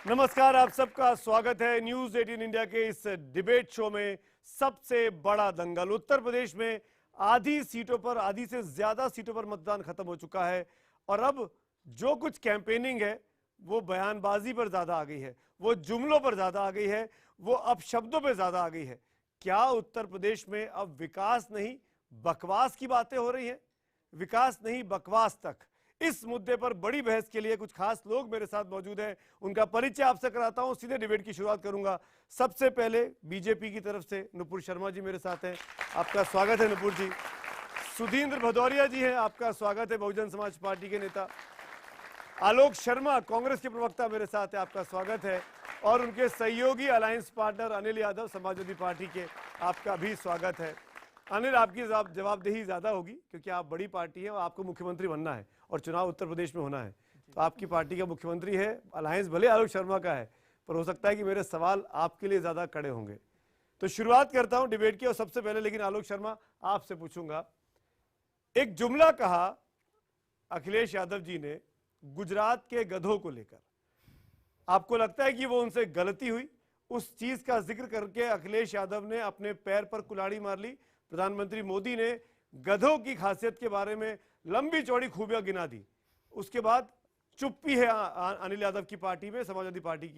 नमस्कार, आप सबका स्वागत है न्यूज 18 इंडिया के इस डिबेट शो में। सबसे बड़ा दंगल उत्तर प्रदेश में आधी सीटों पर, आधी से ज्यादा सीटों पर मतदान खत्म हो चुका है और अब जो कुछ कैंपेनिंग है वो बयानबाजी पर ज्यादा आ गई है, वो जुमलों पर ज्यादा आ गई है, वो अपशब्दों पर ज्यादा आ गई है। क्या उत्तर प्रदेश में अब विकास नहीं बकवास की बातें हो रही हैं? विकास नहीं बकवास तक। इस मुद्दे पर बड़ी बहस के लिए कुछ खास लोग मेरे साथ मौजूद हैं, उनका परिचय आपसे कराता हूं। सीधे डिबेट की शुरुआत करूंगा। सबसे पहले बीजेपी की तरफ से नुपुर शर्मा जी मेरे साथ हैं, आपका स्वागत है नुपुर जी। सुधींद्र भदौरिया जी हैं, आपका स्वागत है, बहुजन समाज पार्टी के नेता। आलोक शर्मा कांग्रेस के प्रवक्ता मेरे साथ है, आपका स्वागत है। और उनके सहयोगी alliance partner Anil Yadav Samajwadi party के, आपका भी स्वागत है। अनिल, आपकी जवाबदेही ज्यादा होगी क्योंकि आप बड़ी पार्टी है और आपको मुख्यमंत्री बनना है और चुनाव उत्तर प्रदेश में होना है, तो आपकी पार्टी का मुख्यमंत्री है। अलायंस भले आलोक शर्मा का है, पर हो सकता है कि मेरे सवाल आपके लिए ज्यादा कड़े होंगे। तो शुरुआत करता हूं डिबेट की, और सबसे पहले लेकिन आलोक शर्मा आपसे पूछूंगा। एक जुमला कहा अखिलेश यादव जी ने गुजरात के गधों को लेकर, आपको लगता है कि वो उनसे गलती हुई? उस चीज का जिक्र करके अखिलेश यादव ने अपने पैर पर कुल्हाड़ी मार ली। प्रधानमंत्री मोदी ने गधों की खासियत के बारे में लंबी चौड़ी खूबियां गिना दी, उसके बाद चुप्पी है अनिल यादव की पार्टी में, समाजवादी पार्टी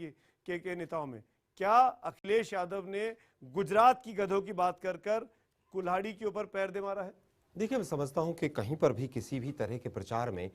के नेताओं में। क्या अखिलेश यादव ने गुजरात की गधों की बात कर कुल्हाड़ी के ऊपर पैर दे मारा है? देखिए, मैं समझता हूं कि कहीं पर भी किसी भी तरह के प्रचार में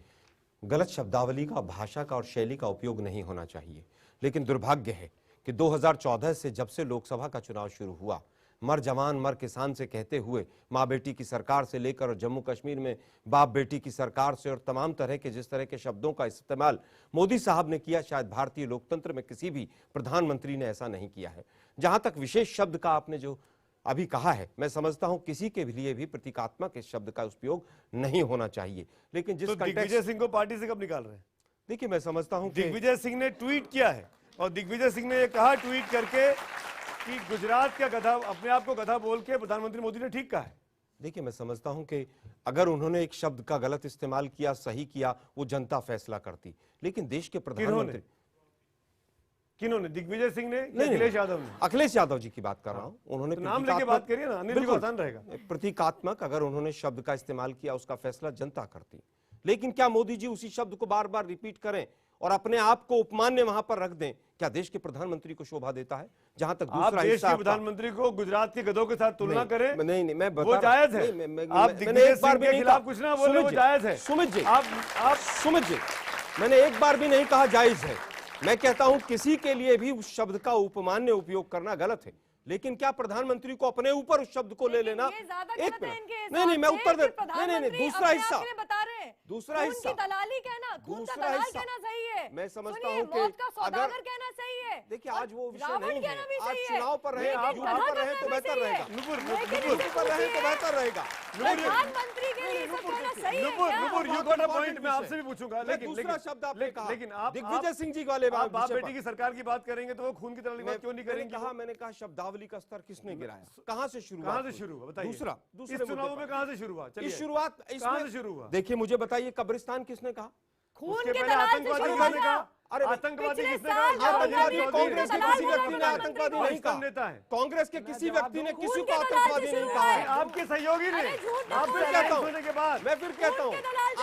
गलत शब्दावली का, भाषा का और शैली का उपयोग नहीं होना चाहिए। लेकिन दुर्भाग्य है कि 2014 से जब से लोकसभा का चुनाव शुरू हुआ, मर जवान मर किसान से कहते हुए माँ बेटी की सरकार से लेकर और जम्मू कश्मीर में बाप बेटी की सरकार से, और तमाम तरह के जिस तरह के शब्दों का इस्तेमाल मोदी साहब ने किया, शायद भारतीय लोकतंत्र में किसी भी प्रधानमंत्री ने ऐसा नहीं किया है। जहां तक विशेष शब्द का आपने जो अभी कहा है, मैं समझता हूं किसी के लिए भी प्रतीकात्मक इस शब्द का उपयोग नहीं होना चाहिए। लेकिन जिस दिग्विजय सिंह को पार्टी से कब निकाल रहे हैं? देखिए, मैं समझता हूं दिग्विजय सिंह ने ट्वीट किया है और दिग्विजय सिंह ने यह कहा ट्वीट करके कि गुजरात का गधा, अपने आप को गधा बोल के प्रधानमंत्री मोदी ने ठीक कहा है। देखिए, मैं समझता हूं कि अगर उन्होंने एक शब्द का गलत इस्तेमाल किया, सही किया, वो जनता फैसला करती। लेकिन देश के प्रधानमंत्री किन्होंने? दिग्विजय सिंह ने, अखिलेश यादव ने? अखिलेश यादव जी की बात कर रहा हूं। उन्होंने तो नाम लेके बात करिए ना, अनिल जी को आसान रहेगा। प्रतीकात्मक अगर उन्होंने शब्द का इस्तेमाल किया, उसका फैसला जनता करती। लेकिन क्या मोदी जी उसी शब्द को बार बार रिपीट करें और अपने आप को उपमान्य वहां पर रख दें, क्या देश के प्रधानमंत्री को शोभा देता है? जहां तक दूसरा देश के प्रधानमंत्री को गुजरात के गधों के साथ तुलना करें, नहीं, मैं वो जायज है। आप दिग्विजय सिंह के खिलाफ कुछ ना बोले, वो जायज है। सुमित जी, आप सुमित जी, मैंने एक बार भी नहीं कहा जायज है। मैं कहता हूं किसी के लिए भी उस शब्द का उपमान्य उपयोग करना गलत है। लेकिन क्या प्रधानमंत्री को अपने ऊपर उस शब्द को ले लेना? एक मिनट, नहीं, मैं उत्तर दे, नहीं, दूसरा हिस्सा, दूसरा हिस्सा, दलाली कहना, दूसरा हिस्सा कहना सही है। मैं समझता हूं कि अगर कहना सही है। देखिए, आज वो विषय नहीं है। आज है। चुनाव पर रहे, आप यूपी पर रहे तो बेहतर रहेगा। यूपी पर रहे तो बेहतर रहेगा। प्रधानमंत्री के लिए सब कहना सही है। Nupur, you got a point. मैं आपसे भी पूछूंगा, लेकिन दूसरा शब्द आपने कहा, लेकिन आप दिग्विजय सिंह जी वाले बाप बेटी की सरकार की बात करेंगे तो वो खून की तरह क्यों नहीं करेंगे? मैंने कहा शब्दावली का स्तर किसने गिराया? कहां से शुरू हुआ? बताइए। दूसरे चुनावों में कहां से शुरू हुआ? इस शुरुआत कहां से शुरू हुआ? देखिए, मुझे बताइए, कब्रिस्तान किसने कहा? खून के दलाल से शुरू हुआ। अरे आतंकवादी किसने कहा? कांग्रेस के किसी व्यक्ति ने आतंकवादी नहीं कहा। नेता है कांग्रेस के किसी व्यक्ति ने किसी को आतंकवादी नहीं कहा है। आपके सहयोगी ने। आप फिर कहता हूँ, मैं फिर कहता हूँ,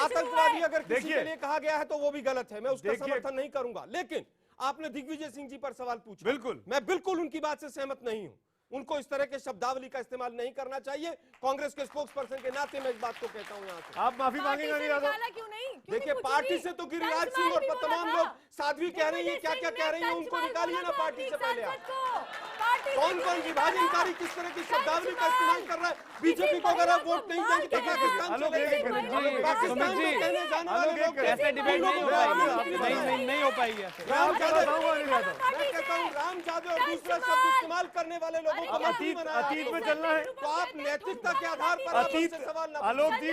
आतंकवादी अगर किसी के लिए कहा गया है तो वो भी गलत है, मैं उसका समर्थन नहीं करूंगा। लेकिन आपने दिग्विजय सिंह जी पर सवाल पूछा, बिल्कुल, मैं बिल्कुल उनकी बात से सहमत नहीं हूं। उनको इस तरह के शब्दावली का इस्तेमाल नहीं करना चाहिए। कांग्रेस के स्पोक्स पर्सन के नाते मैं इस बात को कहता हूं। यहाँ से आप माफी मांगेंगे नहीं? क्यों नहीं? देखिए, पार्टी से तो गिरिराज सिंह और तमाम लोग साध्वी कह रही है, क्या क्या कह रही है, उनको निकालिए ना पार्टी से पहले। कौन कौन विभाजनकारी किस तरह की शब्दावली का इस्तेमाल कर रहा है? बीजेपी को अगर आप वोट नहीं देंगे तो पाकिस्तान में कहने जाने वाले लोग ऐसे डिबेट नहीं हो पाएगी। राम यादव, मैं कहता हूँ राम यादव और दूसरा शब्द इस्तेमाल करने वाले लोगों को अतीत में चलना है तो आप नैतिकता के आधार पर अतीत, आलोक जी,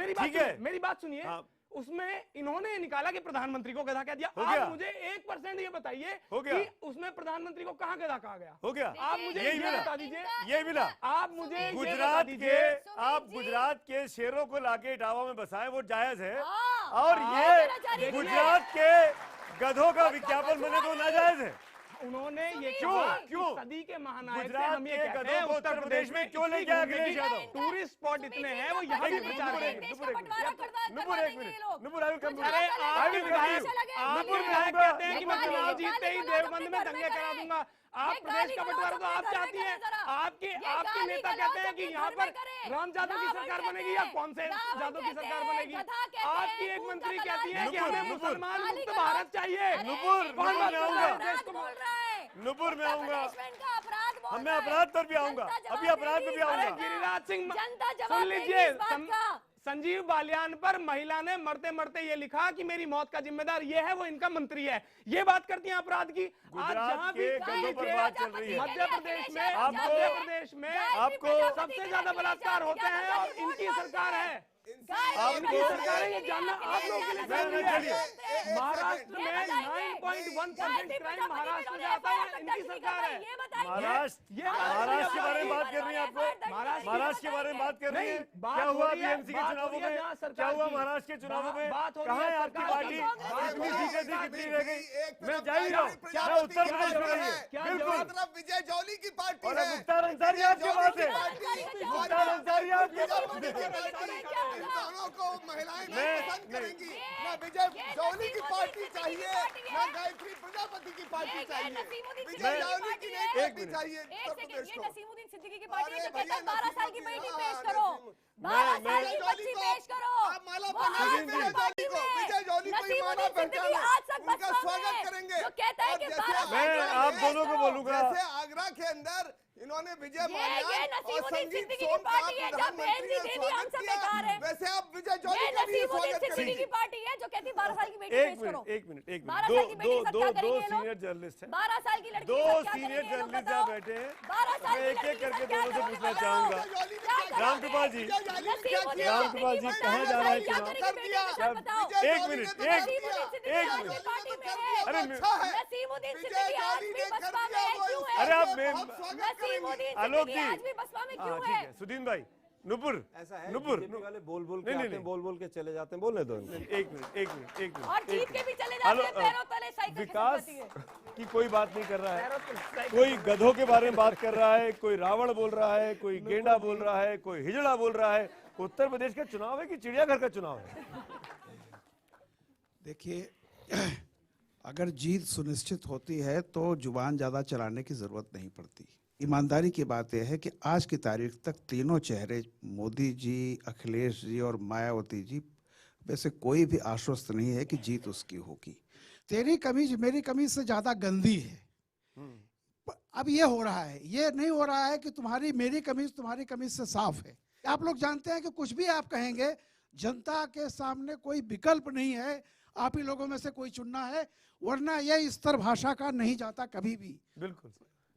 मेरी बात ठीक है। सुनिए, मेरी बात सुनिए। हाँ। उसमें इन्होंने निकाला कि प्रधानमंत्री को गधा कह दिया। हो गया। आप मुझे 1% ये बताइए हो गया। कि उसमें प्रधानमंत्री को कहाँ गधा कहा गया? हो गया। आप मुझे यही ये मिला। बता दीजिए। ये मिला। आप मुझे ये बता गुजरात दीजिए। के आप गुजरात के शेरों को लाके इटावा में बसाएं, वो जायज है। हाँ। और हाँ, ये देखिए। गुजरात के गधों का विज्ञापन बने तो नाजायज है। उन्होंने ये क्यों? कहा कि क्यों? सदी के महानायक थे, गुजरात हम ये के कहते गधों हैं को उत्तर प्रदेश में क्यों ले गया अखिलेश यादव? टूरिस्ट स्पॉट इतने हैं, वो यहाँ भी प्रचार नुपुर, करेंगे। नुपुर, नुपुर, एक minute, Nupur, I will come to अरे you. I आप will come to विधायक you. आप नुपुर, मैं विधायक आऊंगा। कहते हैं कि मैं चुनाव जीतते ही देवबंद में दंगे करा दूंगा। आप प्रदेश का बंटवारा तो आप चाहती हैं। आपके नेता कहते हैं कि यहाँ पर राम यादव की सरकार बनेगी या कौन से यादव की सरकार बनेगी? आपकी एक मंत्री कहती है कि हमें मुसलमान मुक्त भारत चाहिए। नुपुर, कौन बात मैं कर रहा है आऊंगा। देश को? नुपुर, मैं आऊंगा। अपराध मैं अपराध पर भी आऊंगा। अभी अपराध पे भी अरे आऊंगा। गिरिराज सिंह जनता जवाब सुन देगी लीजिए, इस बात का। संजीव बालियान पर महिला ने मरते मरते ये लिखा कि मेरी मौत का जिम्मेदार ये है, वो इनका मंत्री है। ये बात करती हैं अपराध की। आज गुजरात जहां भी के गधों पर बात चल रही है। मध्य प्रदेश में आपको सबसे ज्यादा बलात्कार होते हैं और इनकी सरकार है। इनकी सरकार है, ये जानना आप लोगों के लिए जरूरी है। महाराष्ट्र में 9.1% क्राइम महाराष्ट्र से आता है, इनकी सरकार है। महाराष्ट्र के बारे में बात कर रही है आपको। महाराष्ट्र के बारे में बात कर रही है। क्या हुआ बीएमसी के चुनावों में? क्या हुआ महाराष्ट्र के चुनावों में? कहाँ है आपकी पार्टी? कितनी सीटें थी, कितनी रह गई? मैं जा ही रहा हूँ। क्या उत्तर प्रदेश में रही है? बिल्कुल। मतलब विजय जौली की पार्टी और है। मुख्तार अंसारी आपके पास है। मुख्तार अंसारी आपके पास है। दोनों को महिलाएं नहीं मैं- पसंद करेंगी। ना विजय जौली की पार्टी चाहिए, ना गायत्री प्रजापति की पार्टी चाहिए। विजय जौली की नहीं पार्टी चाहिए उत्तर प्रदेश को। नसीमुद्दीन सिद्दीकी की पार्टी है, अरे जो कहता है भैया, 12 साल की नसीमुद्दीन, बेटी हाँ, पेश करो। नसीमुद्दीन। 12 साल की विजय बच्ची जौली को पेश करो। आप माला वो पहनाएं आज विजय तक जौली को। में विजय जौली को ही नसीमुद्दीन माला सिद्दीकी पहचानो। आज तक उनका बसपा स्वागत में करेंगे। जो कहता है और कि जैसे 12 साल मैं की आप पेश दोनों को करो। बोलूंगा। जैसे आगरा के अंदर इन्होंने विजय ये माल्या और नसीमुद्दीन संगीत सिद्दीकी सोम की का पार्टी है, जब प्रधानमंत्री बेनजी ने देवी हम स्वागत सब किया। बेकार है। वैसे आप विजय ये जौली का भी नसीमुद्दीन स्वागत सिद्दीकी करेंगे। की पार्टी है, जो कहती है 12 साल की बेटी एक पेश करो। मिनट, एक मिनट, एक 12 मिनट। साल की बेटी सब क्या दो करेंगे ये लोग? सीनियर जर्नलिस्ट हैं। 12 साल की लड़की दो सब क्या सीनियर करेंगे ये लोग जर्नलिस्ट बताओ? यहाँ बैठे हैं। 12 साल मैं की एक-एक लड़की करके सब क्या दोनों से करेंगे पूछना बताओ? चाहूंगा। रामकृपाल जी, नसीमुद्दीन रामकृपाल जी, सिद्दीकी कहाँ जा रहा है क्या चुनाव? करेंगे बेटी के साथ बताओ? एक मिनट, नसीमुद्दीन सिद्दीकी एक आज भी मिनट। पार्टी में है। अरे नसीमुद्दीन सिद्दीकी आज भी बसपा में है, क्यों है? अरे आप नसीमुद्दीन आलोक सिद्दीकी जी। आज भी बसपा में हाँ, क्यों ठीक है? है। सुदीन भाई, नुपुर, ऐसा है नुपुर, बीजेपी वाले बोल बोल के नहीं, आते नहीं, हैं, बोल बोल के चले जाते हैं, बोलने दो इनको। एक मिनट, एक मिनट, एक मिनट। और एक जीत के मिनट। भी चले जाते हैं, आलो- पैरों तले साइकिल की विकास संपत्ति है। की कोई बात नहीं कर रहा है। कोई गधों के बारे में बात कर रहा है, कोई रावण बोल रहा है, कोई गेंडा बोल रहा है, कोई हिजड़ा बोल रहा है। उत्तर प्रदेश का चुनाव है कि चिड़ियाघर का चुनाव है? देखिए, अगर जीत सुनिश्चित होती है तो जुबान ज़्यादा चलाने की ज़रूरत नहीं पड़ती। ईमानदारी की बात यह है कि आज की तारीख तक तीनों चेहरे, मोदी जी, अखिलेश जी और मायावती जी, वैसे कोई भी आश्वस्त नहीं है कि जीत उसकी होगी। तेरी कमीज मेरी कमीज से ज्यादा गंदी है। अब ये हो रहा है, ये नहीं हो रहा है कि तुम्हारी मेरी कमीज तुम्हारी कमीज से साफ है। आप लोग जानते हैं कि कुछ भी आप कहेंगे, जनता के सामने कोई विकल्प नहीं है, आप ही लोगों में से कोई चुनना है, वरना यह स्तर भाषा का नहीं जाता कभी भी। बिल्कुल।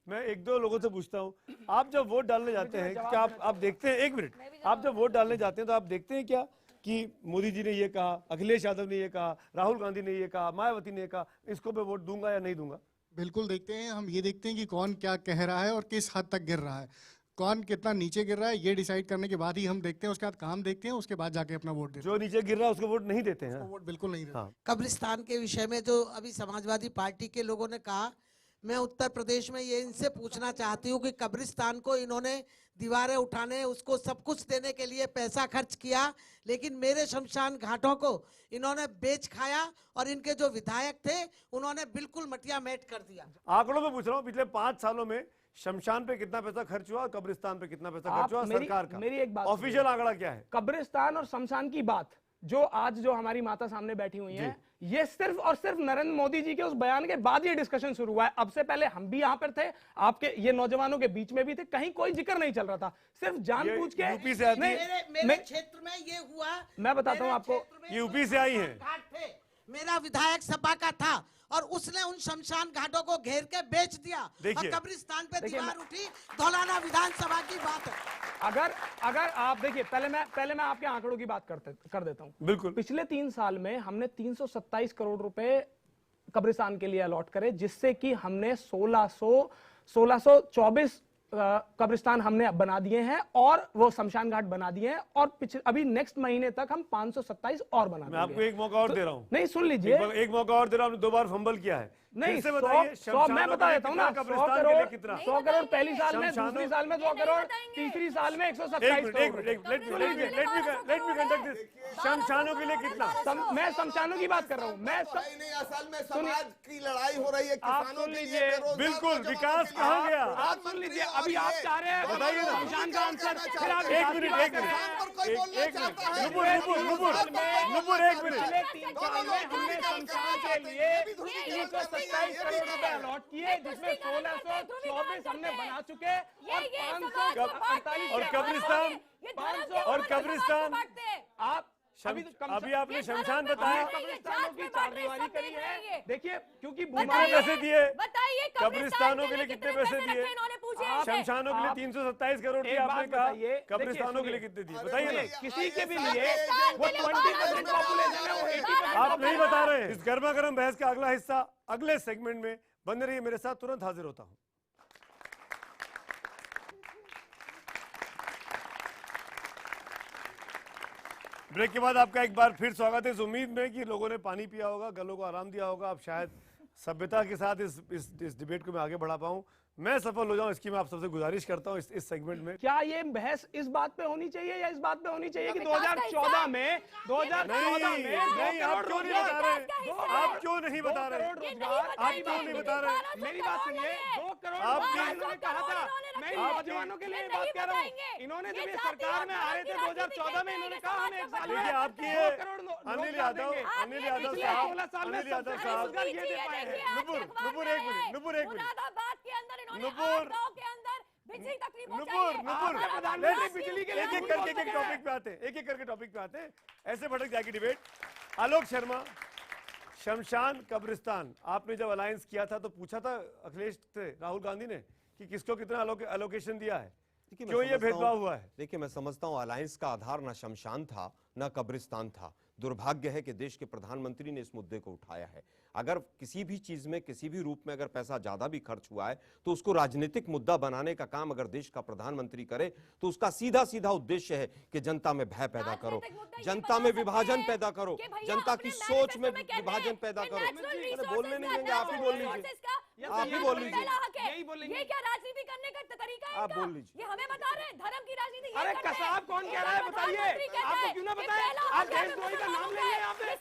मैं एक दो लोगों से पूछता हूँ, आप जब वोट डालने जाते हैं, क्या आप देखते हैं, एक मिनट, आप जब वोट डालने जाते हैं तो आप देखते हैं क्या कि मोदी जी ने ये कहा, अखिलेश यादव ने ये कहा, राहुल गांधी ने ये कहा, मायावती ने ये कहा, इसको मैं वोट दूंगा या नहीं दूंगा? बिल्कुल देखते हैं। हम ये देखते हैं कि कौन क्या कह रहा है और किस हद तक गिर रहा है, कौन कितना नीचे गिर रहा है, ये डिसाइड करने के बाद ही हम देखते हैं। उसके बाद काम देखते हैं, उसके बाद जाके अपना वोट देते जो नीचे गिर रहा है उसको वोट नहीं देते हैं? हैं। वोट बिल्कुल नहीं देते। हाँ। कब्रिस्तान के विषय में जो अभी समाजवादी पार्टी के लोगों ने कहा, मैं उत्तर प्रदेश में ये इनसे पूछना चाहती हूँ कि कब्रिस्तान को इन्होंने दीवारें उठाने, उसको सब कुछ देने के लिए पैसा खर्च किया, लेकिन मेरे शमशान घाटों को इन्होंने बेच खाया और इनके जो विधायक थे उन्होंने बिल्कुल मटिया मेट कर दिया। आंकड़ों में पूछ रहा हूँ, पिछले 5 सालों में शमशान पे कितना पैसा खर्च हुआ और कब्रिस्तान पे कितना पैसा खर्च हुआ सरकार का? मेरी एक बात ऑफिशियल आंकड़ा क्या है? कब्रिस्तान और शमशान की बात जो आज जो हमारी माता सामने बैठी हुई हैं, ये सिर्फ और सिर्फ नरेंद्र मोदी जी के उस बयान के बाद ये डिस्कशन शुरू हुआ है। अब से पहले हम भी यहाँ पर थे, आपके ये नौजवानों के बीच में भी थे, कहीं कोई जिक्र नहीं चल रहा था। सिर्फ जानबूझ के यूपी से आती है। मेरे क्षेत्र में ये हुआ, मैं बताता हूँ आपको, यूपी से आई हैं। मेरा विधायक सभा का था और उसने उन शमशान घाटों को घेर के बेच दिया और देखिए। कब्रिस्तान पे दीवार उठी। धौलाना विधानसभा की बात है। अगर आप देखिए, पहले मैं आपके आंकड़ों की बात कर देता हूं। बिल्कुल। पिछले 3 साल में हमने 327 करोड़ रुपए कब्रिस्तान के लिए अलॉट करे, जिससे कि हमने 1624 कब्रिस्तान हमने बना दिए हैं और वो शमशान घाट बना दिए हैं, और अभी नेक्स्ट महीने तक हम 527 और बना देंगे। मैं आपको एक मौका और दे रहा हूं। नहीं, सुन लीजिए, एक मौका और दे रहा हूं। 2 बार फंबल किया है। नहीं, फिर से बताइए, मैं बता देता हूँ ना, 100 करोड़ पहली साल में, शमशानों- दूसरी साल में 2 करोड़, तीसरी साल में 127 करोड़। शमशानों के लिए कितना? मैं शमशानों की बात कर रहा हूँ। नहीं, असल में समाज की लड़ाई हो रही है आप किसानों सुन के लिए, लीजिए। बेरोजगार बिल्कुल, नौजवानों विकास के कहाँ लिए। गया? आप सुन लीजिए, अभी आप चाह रहे हैं बताइए ना। शमशान का आंसर, फिर आप एक मिनट, एक मिनट, किसान पर कोई बोलना चाहता है। नुपुर, नुपुर, नुपुर, नुपुर, एक मिनट। पिछले 3 साल में हमने शमशान के लिए 327 करोड़ रुपए अलॉट किए, जिसमें 1624 हमने बना चुके और 548 और कब्रिस्तान और कब्रिस्तान आप अभी आपने शमशान बताया। कब्रिस्तानों की चारदीवारी करी है। देखिए, क्योंकि कितने पैसे दिए? बताइए, कब्रिस्तानों के लिए कितने पैसे दिए? इन्होंने पूछे शमशानों के लिए 327 करोड़ दिए एक आपने बात कहा। बताइए, कब्रिस्तानों के देखिए, लिए कितने दिए? बताइए ना। किसी के भी लिए वो 20% पॉपुलेशन है, वो 80% आप नहीं बता रहे हैं। इस गर्मा गर्म बहस का अगला हिस्सा अगले सेगमेंट में। बने रहिए मेरे साथ, तुरंत हाजिर होता हूं। ब्रेक के बाद आपका एक बार फिर स्वागत है। इस उम्मीद में कि लोगों ने पानी पिया होगा, गलों को आराम दिया होगा। अब शायद सभ्यता के साथ इस डिबेट को मैं आगे बढ़ा पाऊं, मैं सफल हो जाऊं, इसकी मैं आप सबसे गुजारिश करता हूं इस सेगमेंट में। क्या ये बहस इस बात पे होनी चाहिए या इस बात पे होनी चाहिए कि 2014 में नहीं, आप क्यों नहीं बता रहे? आप क्यों नहीं बता रहे? आप क्यों नहीं बता रहे? मेरी बात सुनिए, 2 करोड़ इन्होंने कहा था। मैं इन नौजवानों के लिए बात कह रहा हूँ। इन्होंने जब ये सरकार में आए थे 2014 में, इन्होंने कहा हम 1 साल में देखिए, आपकी ये 2 करोड़ अनिल यादव पिछले साहब, 16 साल में अनिल यादव सबसे साहब, रोजगार ये दे पाए हैं। नुपुर एक मिनट, नुपुर एक मिनट, मुरादाबाद के अंदर इन्होंने नुपुर, 8 गांव के अंदर बिजली तकलीफ नुपुर प्रधानमंत्री बिजली के लिए एक एक करके टॉपिक पे आते हैं, एक एक करके टॉपिक पे आते हैं, ऐसे भटक जाएगी डिबेट। आलोक शर्मा, शमशान कब्रिस्तान, आपने जब अलायंस किया था तो पूछा था अखिलेश से, राहुल गांधी ने, कि किसको कितना एलोकेशन दिया है? क्यों ये भेदभाव हुआ है? देखिए, मैं समझता हूं अलायंस का आधार ना शमशान था ना कब्रिस्तान था। दुर्भाग्य है कि देश के प्रधानमंत्री ने इस मुद्दे को उठाया है। अगर किसी भी चीज में, किसी भी रूप में अगर पैसा ज्यादा भी खर्च हुआ है तो उसको राजनीतिक मुद्दा बनाने का काम अगर देश का प्रधानमंत्री करे तो उसका सीधा सीधा उद्देश्य है कि जनता में भय पैदा करो, जनता में विभाजन पैदा करो, जनता की सोच में विभाजन पैदा करो। बोलने नहीं देंगे, आप ही बोल लीजिए, आप ही बोल लीजिए, यही बोलेंगे। ये क्या राजनीति करने का तरीका है? आप बोल लीजिए। ये हमें बता रहे हैं धर्म की राजनीति ये अरे करते हैं। कसाब कौन कह रहा है? बताइए, आपको क्यों ना बताएं? आप देशद्रोही का नाम ले रहे हैं यहाँ पे।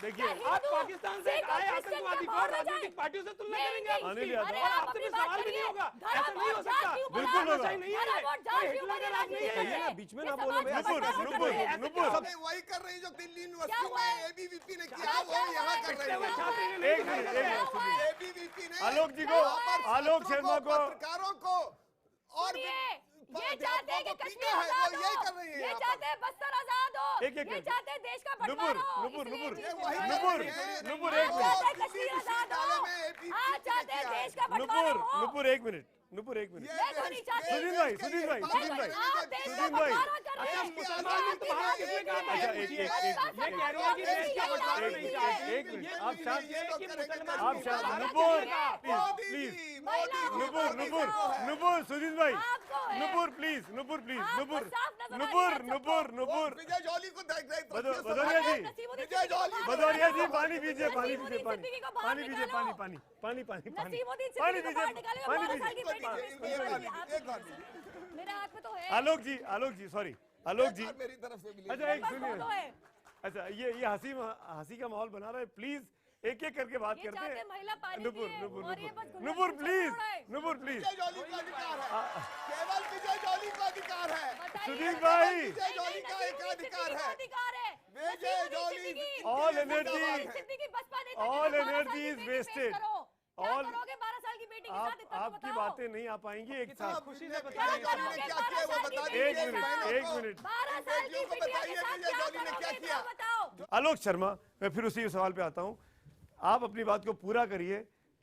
देखिए, आप पाकिस्तान से आए आतंकवादी को राजनीतिक पार्टियों से तुलना करेंगे? अनिल यादव, और आपसे भी सवाल भी नहीं होगा। ऐसा नहीं हो सकता। बिल्कुल होगा। नहीं है ये। कोई हिटलर का राज नहीं है ये। बीच में ना बोलो भैया। नुपुर, सब वही कर रही जो दिल्ली यूनिवर्सिटी में एबीवीपी ने किया, वो यहाँ कर रही है। छात्री ने नहीं एक मिनट, एबीवीपी ने आलोक जी को, आलोक शर्मा को, पत्रकारों को और ये चाहते हैं कि कश्मीर है, आजाद वो यही हो, कर रही है ये यहाँ चाहते हैं बस्तर आजाद हो, एक एक ये चाहते हैं देश का नुपुर, बंटवारा हो, नुपुर, इसलिए नुपुर, ये चीज़ वही हो रही है। नुपुर, है। नुपुर आज एक मिनट, चाहते हैं कश्मीर आजाद हो, आज चाहते हैं देश का बंटवारा नुपुर, हो। नुपुर एक मिनट, नुपुर एक मिनट। मैं तो नहीं चाहती। सुनील भाई, सुनील भाई, सुनील भाई, आप देश का सुनील भाई। बंटवारा कर रहे अच्छा, हैं। मुसलमान ने तुम्हारा किसने कहा था? अच्छा, एक ये कह रही है कि देश का बंटवारा नहीं चाहते। एक मिनट, आप शांत, ये कि मुसलमान आप शांत, नुपुर, प्लीज, नुपुर, नुपुर, नुपुर, सुनील भाई, Nupur please, Nupur please, Nupur, Nupur, Nupur, Nupur, Vijay jolly को भदौरिया जी, विजय जॉली भदौरिया जी, पानी पीजिए, पानी पीजिए, पानी, जिंदगी को बाहर पानी पीजिए, निकालो। पानी, पानी, पानी, पानी, नसीमुद्दीन पानी सिद्दीकी को पीजिए, बाहर निकालेगा, पानी 12 साल की पीजिए। बेटी को मेरे हाथ में तो है। आलोक जी, सॉरी, आलोक जी, मेरी तरफ से मिली। अच्छा एक फोटो सुनिए, है। अच्छा ये हंसी का माहौल बना रहे हैं, प्लीज एक एक करके बात ये करते चाहते हैं। हैं महिला पानी नुपुर, पिए नुपुर, और ये बस नुपुर, गुलाम नुपुर से प्लीज, छोड़ रहे हैं। नुपुर प्लीज, विजय जॉली का अधिकार है, केवल विजय जॉली का अधिकार है, बताइए। सुधीर भाई, विजय जॉली का एक अधिकार है, विजय जॉली All energy- सिद्दीकी बसपा नेता all के 12 साल energy की is बेटी पेश wasted. करो। क्या All- करोगे 12 साल की बेटी के साथ? इतना तो आपकी बताओ। बातें नहीं आ पाएंगी एक साथ। खुशी से विजय जॉली ने क्या किया वो बता दीजिए। एक मिनट, एक मिनट। 12 साल की बेटियों को बिटिया के बताइए साथ विजय क्या जॉली ने क्या करोगे? किया। इतना बताओ। आलोक शर्मा, मैं फिर उसी सवाल पे आता हूं। आप अपनी बात को पूरा करिए।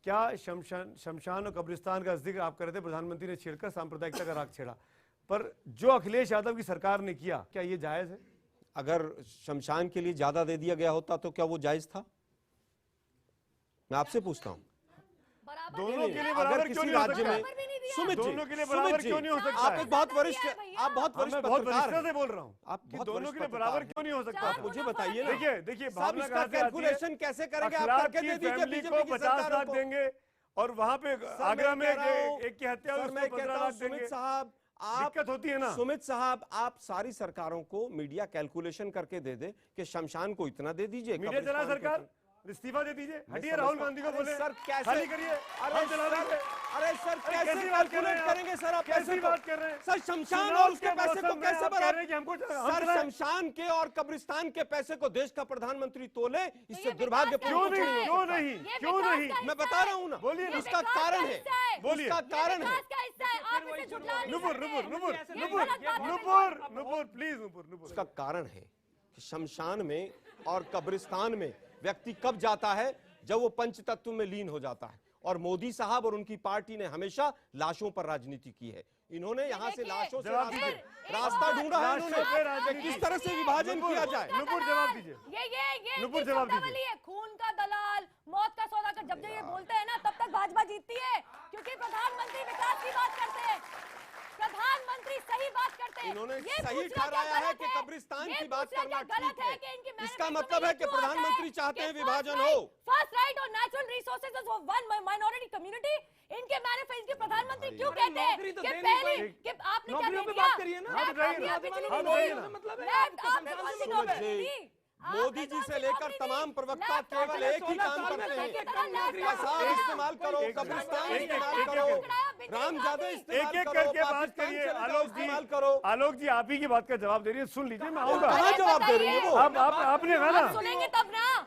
क्या शमशान और कब्रिस्तान का जिक्र आप कर रहे थे, प्रधानमंत्री ने छेड़कर सांप्रदायिकता का राग छेड़ा, पर जो अखिलेश यादव की सरकार ने किया, क्या ये जायज है? अगर शमशान के लिए ज्यादा दे दिया गया होता तो क्या वो जायज था? मैं आपसे पूछता हूं। दोनों के लिए अगर बराबर क्यों किसी नहीं हो राज्य सकता? में सुमित जी, दोनों के लिए बराबर सुमित जी, क्यों नहीं हो सकता आप है? एक बहुत वरिष्ठ मैं बहुत वरिष्ठता से बोल रहा हूँ आप कि बहुत दोनों वरिष्ठ के लिए पत्रकार बराबर हैं। क्यों नहीं हो सकता? आप मुझे बताइए ना। देखिए देखिए साहब, भावना इसका कहाँ से आती है? कैलकुलेशन कैसे करेंगे? आप अखलाक करके की दे दीजिए फैमिली को बीजेपी की 50 सरकारों लाख को। देंगे और वहां पे आगरा में एक की हत्या हुई, सर, उसको मैं 15 कहता हूं लाख देंगे। सुमित साहब, आप दिक्कत होती है ना। सुमित साहब, आप सारी सरकारों को मीडिया कैलकुलेशन करके दे दे कि शमशान को इतना दे दीजिए, मीडिया चला कब्रिस्तान को सरकार, इतना। इस्तीफा दे दीजिए, हटिए समझता राहुल हूं। गांधी को अरे बोले सर, कैसे? खाली करिए, अरे हम चला सर, देंगे। अरे सर, कैसे कैसी बात कर रहे कैलकुलेट हैं करेंगे सर आप? कैसी पैसे को? बात कर रहे हैं? सर, शमशान चुनाव और उसके के पैसे को मौसम में कैसे आप कह बना? रहे हैं कि हमको सर, शमशान के और कब्रिस्तान के पैसे को देश का प्रधानमंत्री तोले, इससे दुर्भाग्यपूर्ण क्यों कुछ नहीं, हो क्यों सकता। नहीं, क्यों नहीं? मैं बता रहा हूं ना, बोलिए ना। उसका कारण है, बोलिए। उसका कारण है। नुपुर प्लीज, नुपुर। उसका कारण है कि शमशान में और कब्रिस्तान में व्यक्ति कब जाता है? जब वो पंचतत्व में लीन हो जाता है। और मोदी साहब और उनकी पार्टी ने हमेशा लाशों पर राजनीति की है। इन्होंने यहाँ से लाशों से रास्ता ढूंढा है इन्होंने कि किस तरह से विभाजन किया जाए। नुपुर जवाब दीजिए। ये नुपुर जवाब दीजिए। शब्दावली है, खून का दलाल, मौत का सौदा कर, जब ये बोलते हैं ना तब तक भाजपा जीतती है, क्योंकि प्रधानमंत्री विकास की बात करते हैं, प्रधानमंत्री सही बात करते हैं। इन्होंने ये सही पूछना क्या ठहराया है गलत कि कब्रिस्तान ये की बात पूछना करना क्या गलत ठीक है। कि इनकी इसका manifesto मतलब में है कि क्यों आता प्रधानमंत्री चाहते कि हैं विभाजन हो। फर्स्ट राइट और natural resources for one minority community, इनके मैनिफेस्टो के प्रधानमंत्री क्यों कहते हैं नौकरी तो कि देनी पहले पड़ेगी। कि आपने क्या नौकरियों दे पे दिया? बात करिए ना। मैं हाँ, बताइए आपने ना। बिजली हाँ, दी। बताइए ना। मतलब है, मैं आपको आपने कौन सी सुमित नौकरी जी, दी? मोदी जी से लेकर तमाम प्रवक्ता केवल एक ही काम करते हैं, कसाब इस्तेमाल करो, कब्रिस्तान इस्तेमाल करो, राम जादव एक इस्तेमाल एक करो, करके बात पाकिस्तान करिए। चले जाओ, आलोक जी, इस्तेमाल करो। आलोक जी आप ही की बात का जवाब दे रही है, सुन लीजिए, मैं आऊंगा। कहाँ जवाब दे रही है वो? आपने कहा ना। सुनेंगे तब ना।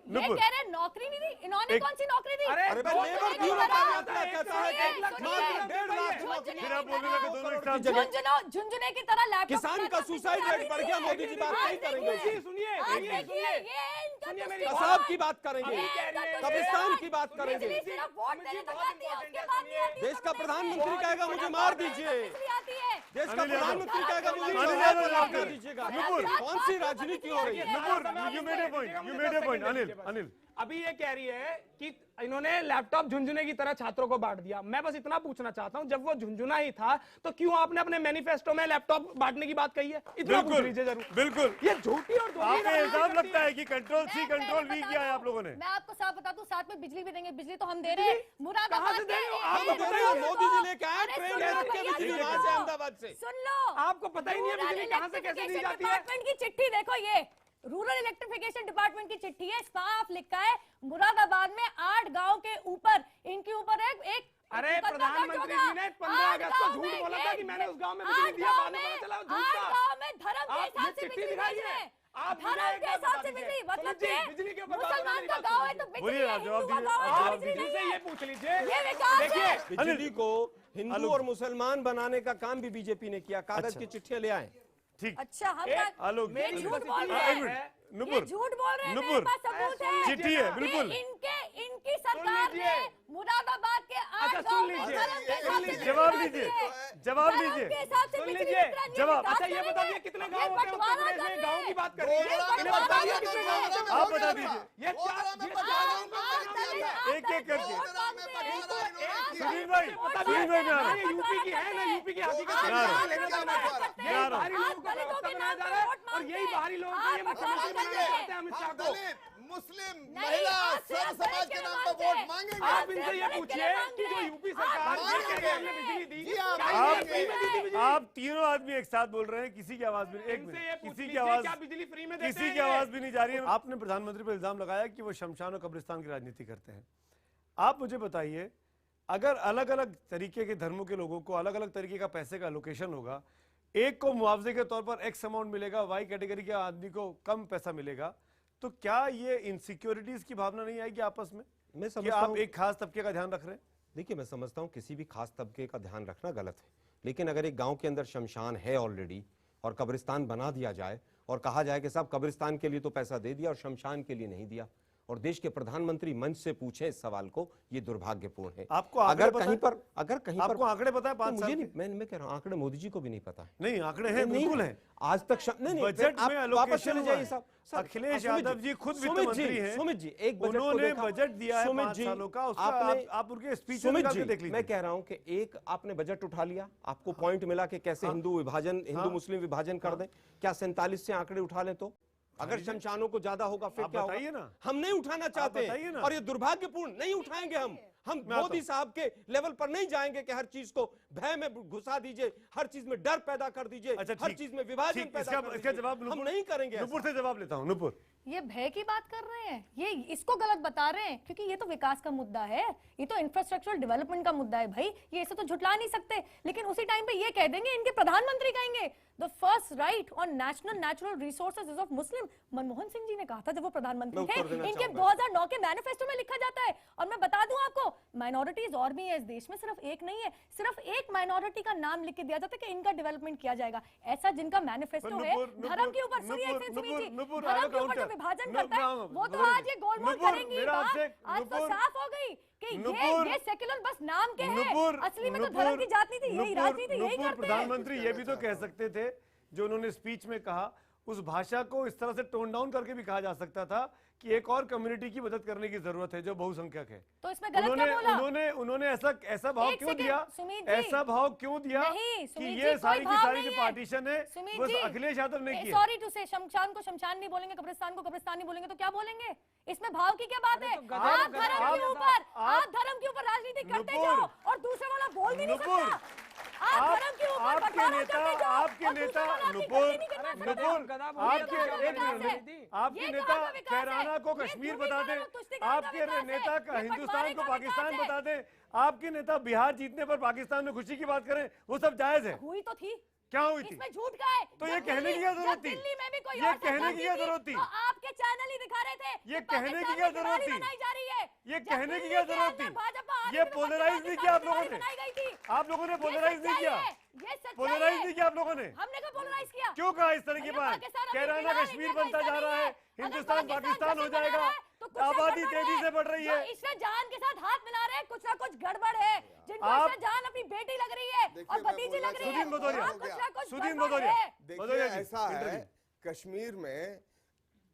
ये नुपुर। कह रहे नौकरी नहीं दी, इन्होंने एक- कौन सी नौकरी दी? अरे भाई, लेबर ब्यूरो का आंकड़ा कहता है कि सुनिए, मात्र 1.5 लाख नौकरी। फिर आप बोल रहे हैं कि दोनों एक साथ झुंझुने की तरह लैपटॉप किसान का सुसाइड रेट बढ़ गया, मोदी जी बात नहीं करेंगे। कसाब की बात करेंगे, कब्रिस्तान की बात करेंगे। देश का प्रधानमंत्री कहेगा मुझे मार दीजिए, देश का अनिल यादव। प्रधानमंत्री कहेगा मुझे अनिल जवाब यादव कर दीजिएगा। नुपुर। कौन सी राजनीति हो रही है? Nupur, you made a point, Anil. अभी ये कह रही है कि इन्होंने लैपटॉप झुंझुने की तरह छात्रों को बांट दिया। मैं बस इतना पूछना चाहता हूं, जब वो झुंझुना ही था तो क्यों आपने अपने मैनिफेस्टो में लैपटॉप बांटने की बात कही है? इतना पूछ लीजिए जरूर। बिल्कुल। ये झूठी और धोखी आपको राजनीति एहसास करती लगता है। है कि कंट्रोल सी कंट्रोल वी किया है आप लोगों ने? मैं आपको साफ बता दूं, साथ में बिजली भी देंगे, बिजली तो हम दे रहे हैं। कहाँ मुरादाबाद से दे रहे हो? के- आप हम दे रहे हैं, मोदी जी लेके आए अरे ट्रेन सुनो लेकर के भैया, बिजली सुनो। वहां से अहमदाबाद से। सुन लो, आपको पता ही नहीं है बिजली कहाँ से कैसे दी जाती है। डिपार्टमेंट की चिट्ठी देखो, ये रूरल इलेक्ट्रिफिकेशन डिपार्टमेंट की चिट्ठी है, साफ लिखा है मुरादाबाद में 8 गांव के ऊपर इनके ऊपर एक अरे प्रधानमंत्री जी ने 15 अगस्त को झूठ बोला था कि मैंने उस गांव में बिजली दिया, बाद में पता चला वो झूठ था। गांव में धर्म के आप हिसाब ये से चिट्ठी बिजली दिखाई भेज रहे है। हैं। आप धर्म मुझे एक के बात हिसाब बता से दीजिए। बिजली, मतलब सुमित जी, कि बिजली के ऊपर बात मुसलमान करने का की गांव बात है तो बिजली बोलिए, है, आप जवाब हिंदू का दीजिए, गांव है आप तो जवाब बिजली इनसे नहीं ये है। पूछ लीजिए। ये विकास देखिए, है। बिजली को हिंदू और मुसलमान बनाने का काम भी बीजेपी ने किया, कागज की चिट्ठियां ले आए। ठीक। अच्छा, हम आलोक ये जी, झूठ बोल एक रहे मिनट, हैं, नुपुर, ये झूठ बोल रहे हैं, मेरे नुपुर, पास सबूत है। चिट्ठी है, बिल्कुल। इनकी सरकार ने मुरादाबाद के 8 अच्छा, गांव सुन में लीजिए, धर्म के हिसाब से जवाब बिजली दीजिए, दी है। जवाब धर्म दीजिए। के हिसाब से सुन बिजली लीजिए, वितरण, ये जवाब। विकास अच्छा ये बता करेंगे। दिए कितने ये गांव होते हैं उत्तर बंटवारा प्रदेश में? कर गांव रहे की बात कर हैं। रही है। ये इन्हें बता दिए बंटवारा कितने कर गांव रहे होते हैं। हैं? आप बता दीजिए। ये एक एक करके। सुनील भाई, वोट सुनील भाई में आ रहा ये यूपी की है ना, यूपी की हकीकत से यार, क्या लेना देना है? यार, यही बाहरी लोगों को प्रवक्ता बनाया जा रहा है और यही बाहरी लोगों को ये मुख्यमंत्री बनाना चाहते हैं अमित शाह को। दलित, मुस्लिम, महिला, सर्व समाज के नाम पर वोट मांगेंगे। आप इनसे ये पूछिए कि जो यूपी सरकार ये कह रही है हमने बिजली दी, जी, आप क्या ये फ्री में दी थी बिजली? आप तीनों आदमी एक साथ बोल रहे हैं, किसी की आवाज भी एक इनसे ये मिनट, पूछ किसी की लीजिए आवाज क्या बिजली फ्री में देते किसी हैं की ये? आवाज भी नहीं जा रही है। आपने प्रधानमंत्री पर इल्जाम लगाया कि वो शमशान और कब्रिस्तान की राजनीति करते हैं। आप मुझे बताइए, अगर अलग अलग तरीके के धर्मों के लोगों को अलग अलग तरीके का पैसे का एलोकेशन होगा, एक को मुआवजे के तौर पर एक्स अमाउंट मिलेगा, वाई कैटेगरी के आदमी को कम पैसा मिलेगा, तो क्या ये इनसिक्योरिटीज की भावना नहीं आएगी आपस में मैं कि समझता आप हूं, एक खास तबके का ध्यान रख रहे हैं? देखिए मैं समझता हूं किसी भी खास तबके का ध्यान रखना गलत है, लेकिन अगर एक गांव के अंदर शमशान है ऑलरेडी और कब्रिस्तान बना दिया जाए और कहा जाए कि साहब कब्रिस्तान के लिए तो पैसा दे दिया और शमशान के लिए नहीं दिया, और देश के प्रधानमंत्री मंच से पूछे इस सवाल को, ये दुर्भाग्यपूर्ण है। आपको आंकड़े अगर पता कहीं है? पर आपको आंकड़े पता है तो 5 मुझे साल नहीं, के? मैं कह रहा हूं आंकड़े मोदी जी को भी नहीं पता है। नहीं, आंकड़े हैं, नहीं, बिल्कुल हैं। आज तक नहीं, बजट आप में वापस allocation चले हुआ जाइए है। साहब। अखिलेश सुमित यादव जी खुद वित्त सुमित मंत्री हैं। सुमित जी, एक बजट को उन्होंने देखा। बजट दिया है सुमित 5 जी, सालों का, उसका आपने आप उनके स्पीच सुमित में जी, देख लीजिए। मैं कह रहा हूं कि एक आपने बजट उठा लिया, आपको पॉइंट मिला कि कैसे हिंदू विभाजन, हिंदू मुस्लिम विभाजन कर दें। क्या 47 से आंकड़े उठा लें तो? अगर शमशानों को ज्यादा होगा फिर आप क्या बताइए होगा? ना। हम नहीं उठाना चाहते बताइए हैं ना। और ये दुर्भाग्यपूर्ण, नहीं उठाएंगे हम मोदी साहब के लेवल पर नहीं जाएंगे कि हर चीज को भय में घुसा दीजिए, हर चीज में डर पैदा कर दीजिए, अच्छा, हर ठीक। चीज में विभाजन ठीक, पैदा कर इसका दीजिए। जवाब हम नहीं करेंगे ऐसा। नुपुर से जवाब लेता हूं। नुपुर, ये भय की बात कर रहे हैं, ये इसको गलत बता रहे हैं, क्योंकि ये तो विकास का मुद्दा है, ये तो इंफ्रास्ट्रक्चरल डेवलपमेंट का मुद्दा है भाई, ये इसे तो झुटला नहीं सकते। लेकिन उसी टाइम पे ये कह देंगे, इनके प्रधानमंत्री कहेंगे the first right on national natural resources is of Muslim. Manmohan Singh ji ने कहा था जब वो प्रधानमंत्री थे, इनके 2009 के मैनिफेस्टो में लिखा जाता है। और मैं बता दूं आपको, माइनॉरिटीज और भी है इस देश में, सिर्फ एक नहीं है, सिर्फ एक माइनॉरिटी का नाम लिख के दिया जाता है कि इनका डेवलपमेंट किया जाएगा। ऐसा जिनका मैनिफेस्टो है धर्म के ऊपर, सुनिए धर्म के ऊपर जो विभाजन करता है, वो तो आज ये गोलमोल करेंगी। आज तो साफ हो गई कि ये सेक्युलर बस नाम के हैं, असली में तो धर्म की जात नहीं थी, यही राजनीति यही करते हैं। प्रधानमंत्री ये भी तो कह सकते थे, जो उन्होंने स्पीच में कहा, उस भाषा को इस तरह से टोन डाउन करके भी कहा जा सकता था कि एक और कम्युनिटी की मदद करने की जरूरत है जो बहुसंख्यक है। तो इसमें गलत क्या बोला? उन्होंने ऐसा भाव क्यों दिया? ऐसा भाव क्यों दिया कि ये सारी की सारी जो पार्टीशन है वो अखिलेश यादव ने की? सॉरी टू से, शमशान को शमशान नहीं बोलेंगे, कब्रिस्तान को कब्रिस्तान नहीं बोलेंगे, तो क्या बोलेंगे? इसमें भाव की क्या बात है? आप धर्म के ऊपर राजनीति करते जाओ और दूसरे वाला बोल भी नहीं सकता। आप धर्म के ऊपर आपके नेता कैराना को कश्मीर बता दें, आपके नेता का हिंदुस्तान को पाकिस्तान बता दें, आपके नेता बिहार जीतने पर पाकिस्तान में खुशी की बात करें, वो सब जायज है। हुई तो थी, क्या हुई थी? इसमें झूठ का है। तो ये कहने की क्या जरूरत थी? दिल्ली में भी कोई ये कहने की क्या जरूरत थी? तो आपके चैनल ही दिखा रहे थे। ये कहने की क्या जरूरत थी? बनाई जा रही है। ये कहने की क्या जरूरत थी? ये पोलराइज नहीं किया आप लोगों ने? आप लोगों ने पोलराइज नहीं किया? पोलराइज नहीं किया आप लोगों ने? हमने कब पोलराइज किया? क्यों कहा इस तरह की बात? कैराना कश्मीर बनता जा रहा है, हिंदुस्तान पाकिस्तान हो जाएगा, आबादी तेजी से बढ़ रही है। इससे जान के साथ हाथ मिला रहे, कुछ ना कुछ गड़बड़ है। जिनको इससे जान अपनी बेटी लग रही है और भतीजी लग रही है, सुदीन भदौरिया, देखिए ऐसा है, कश्मीर में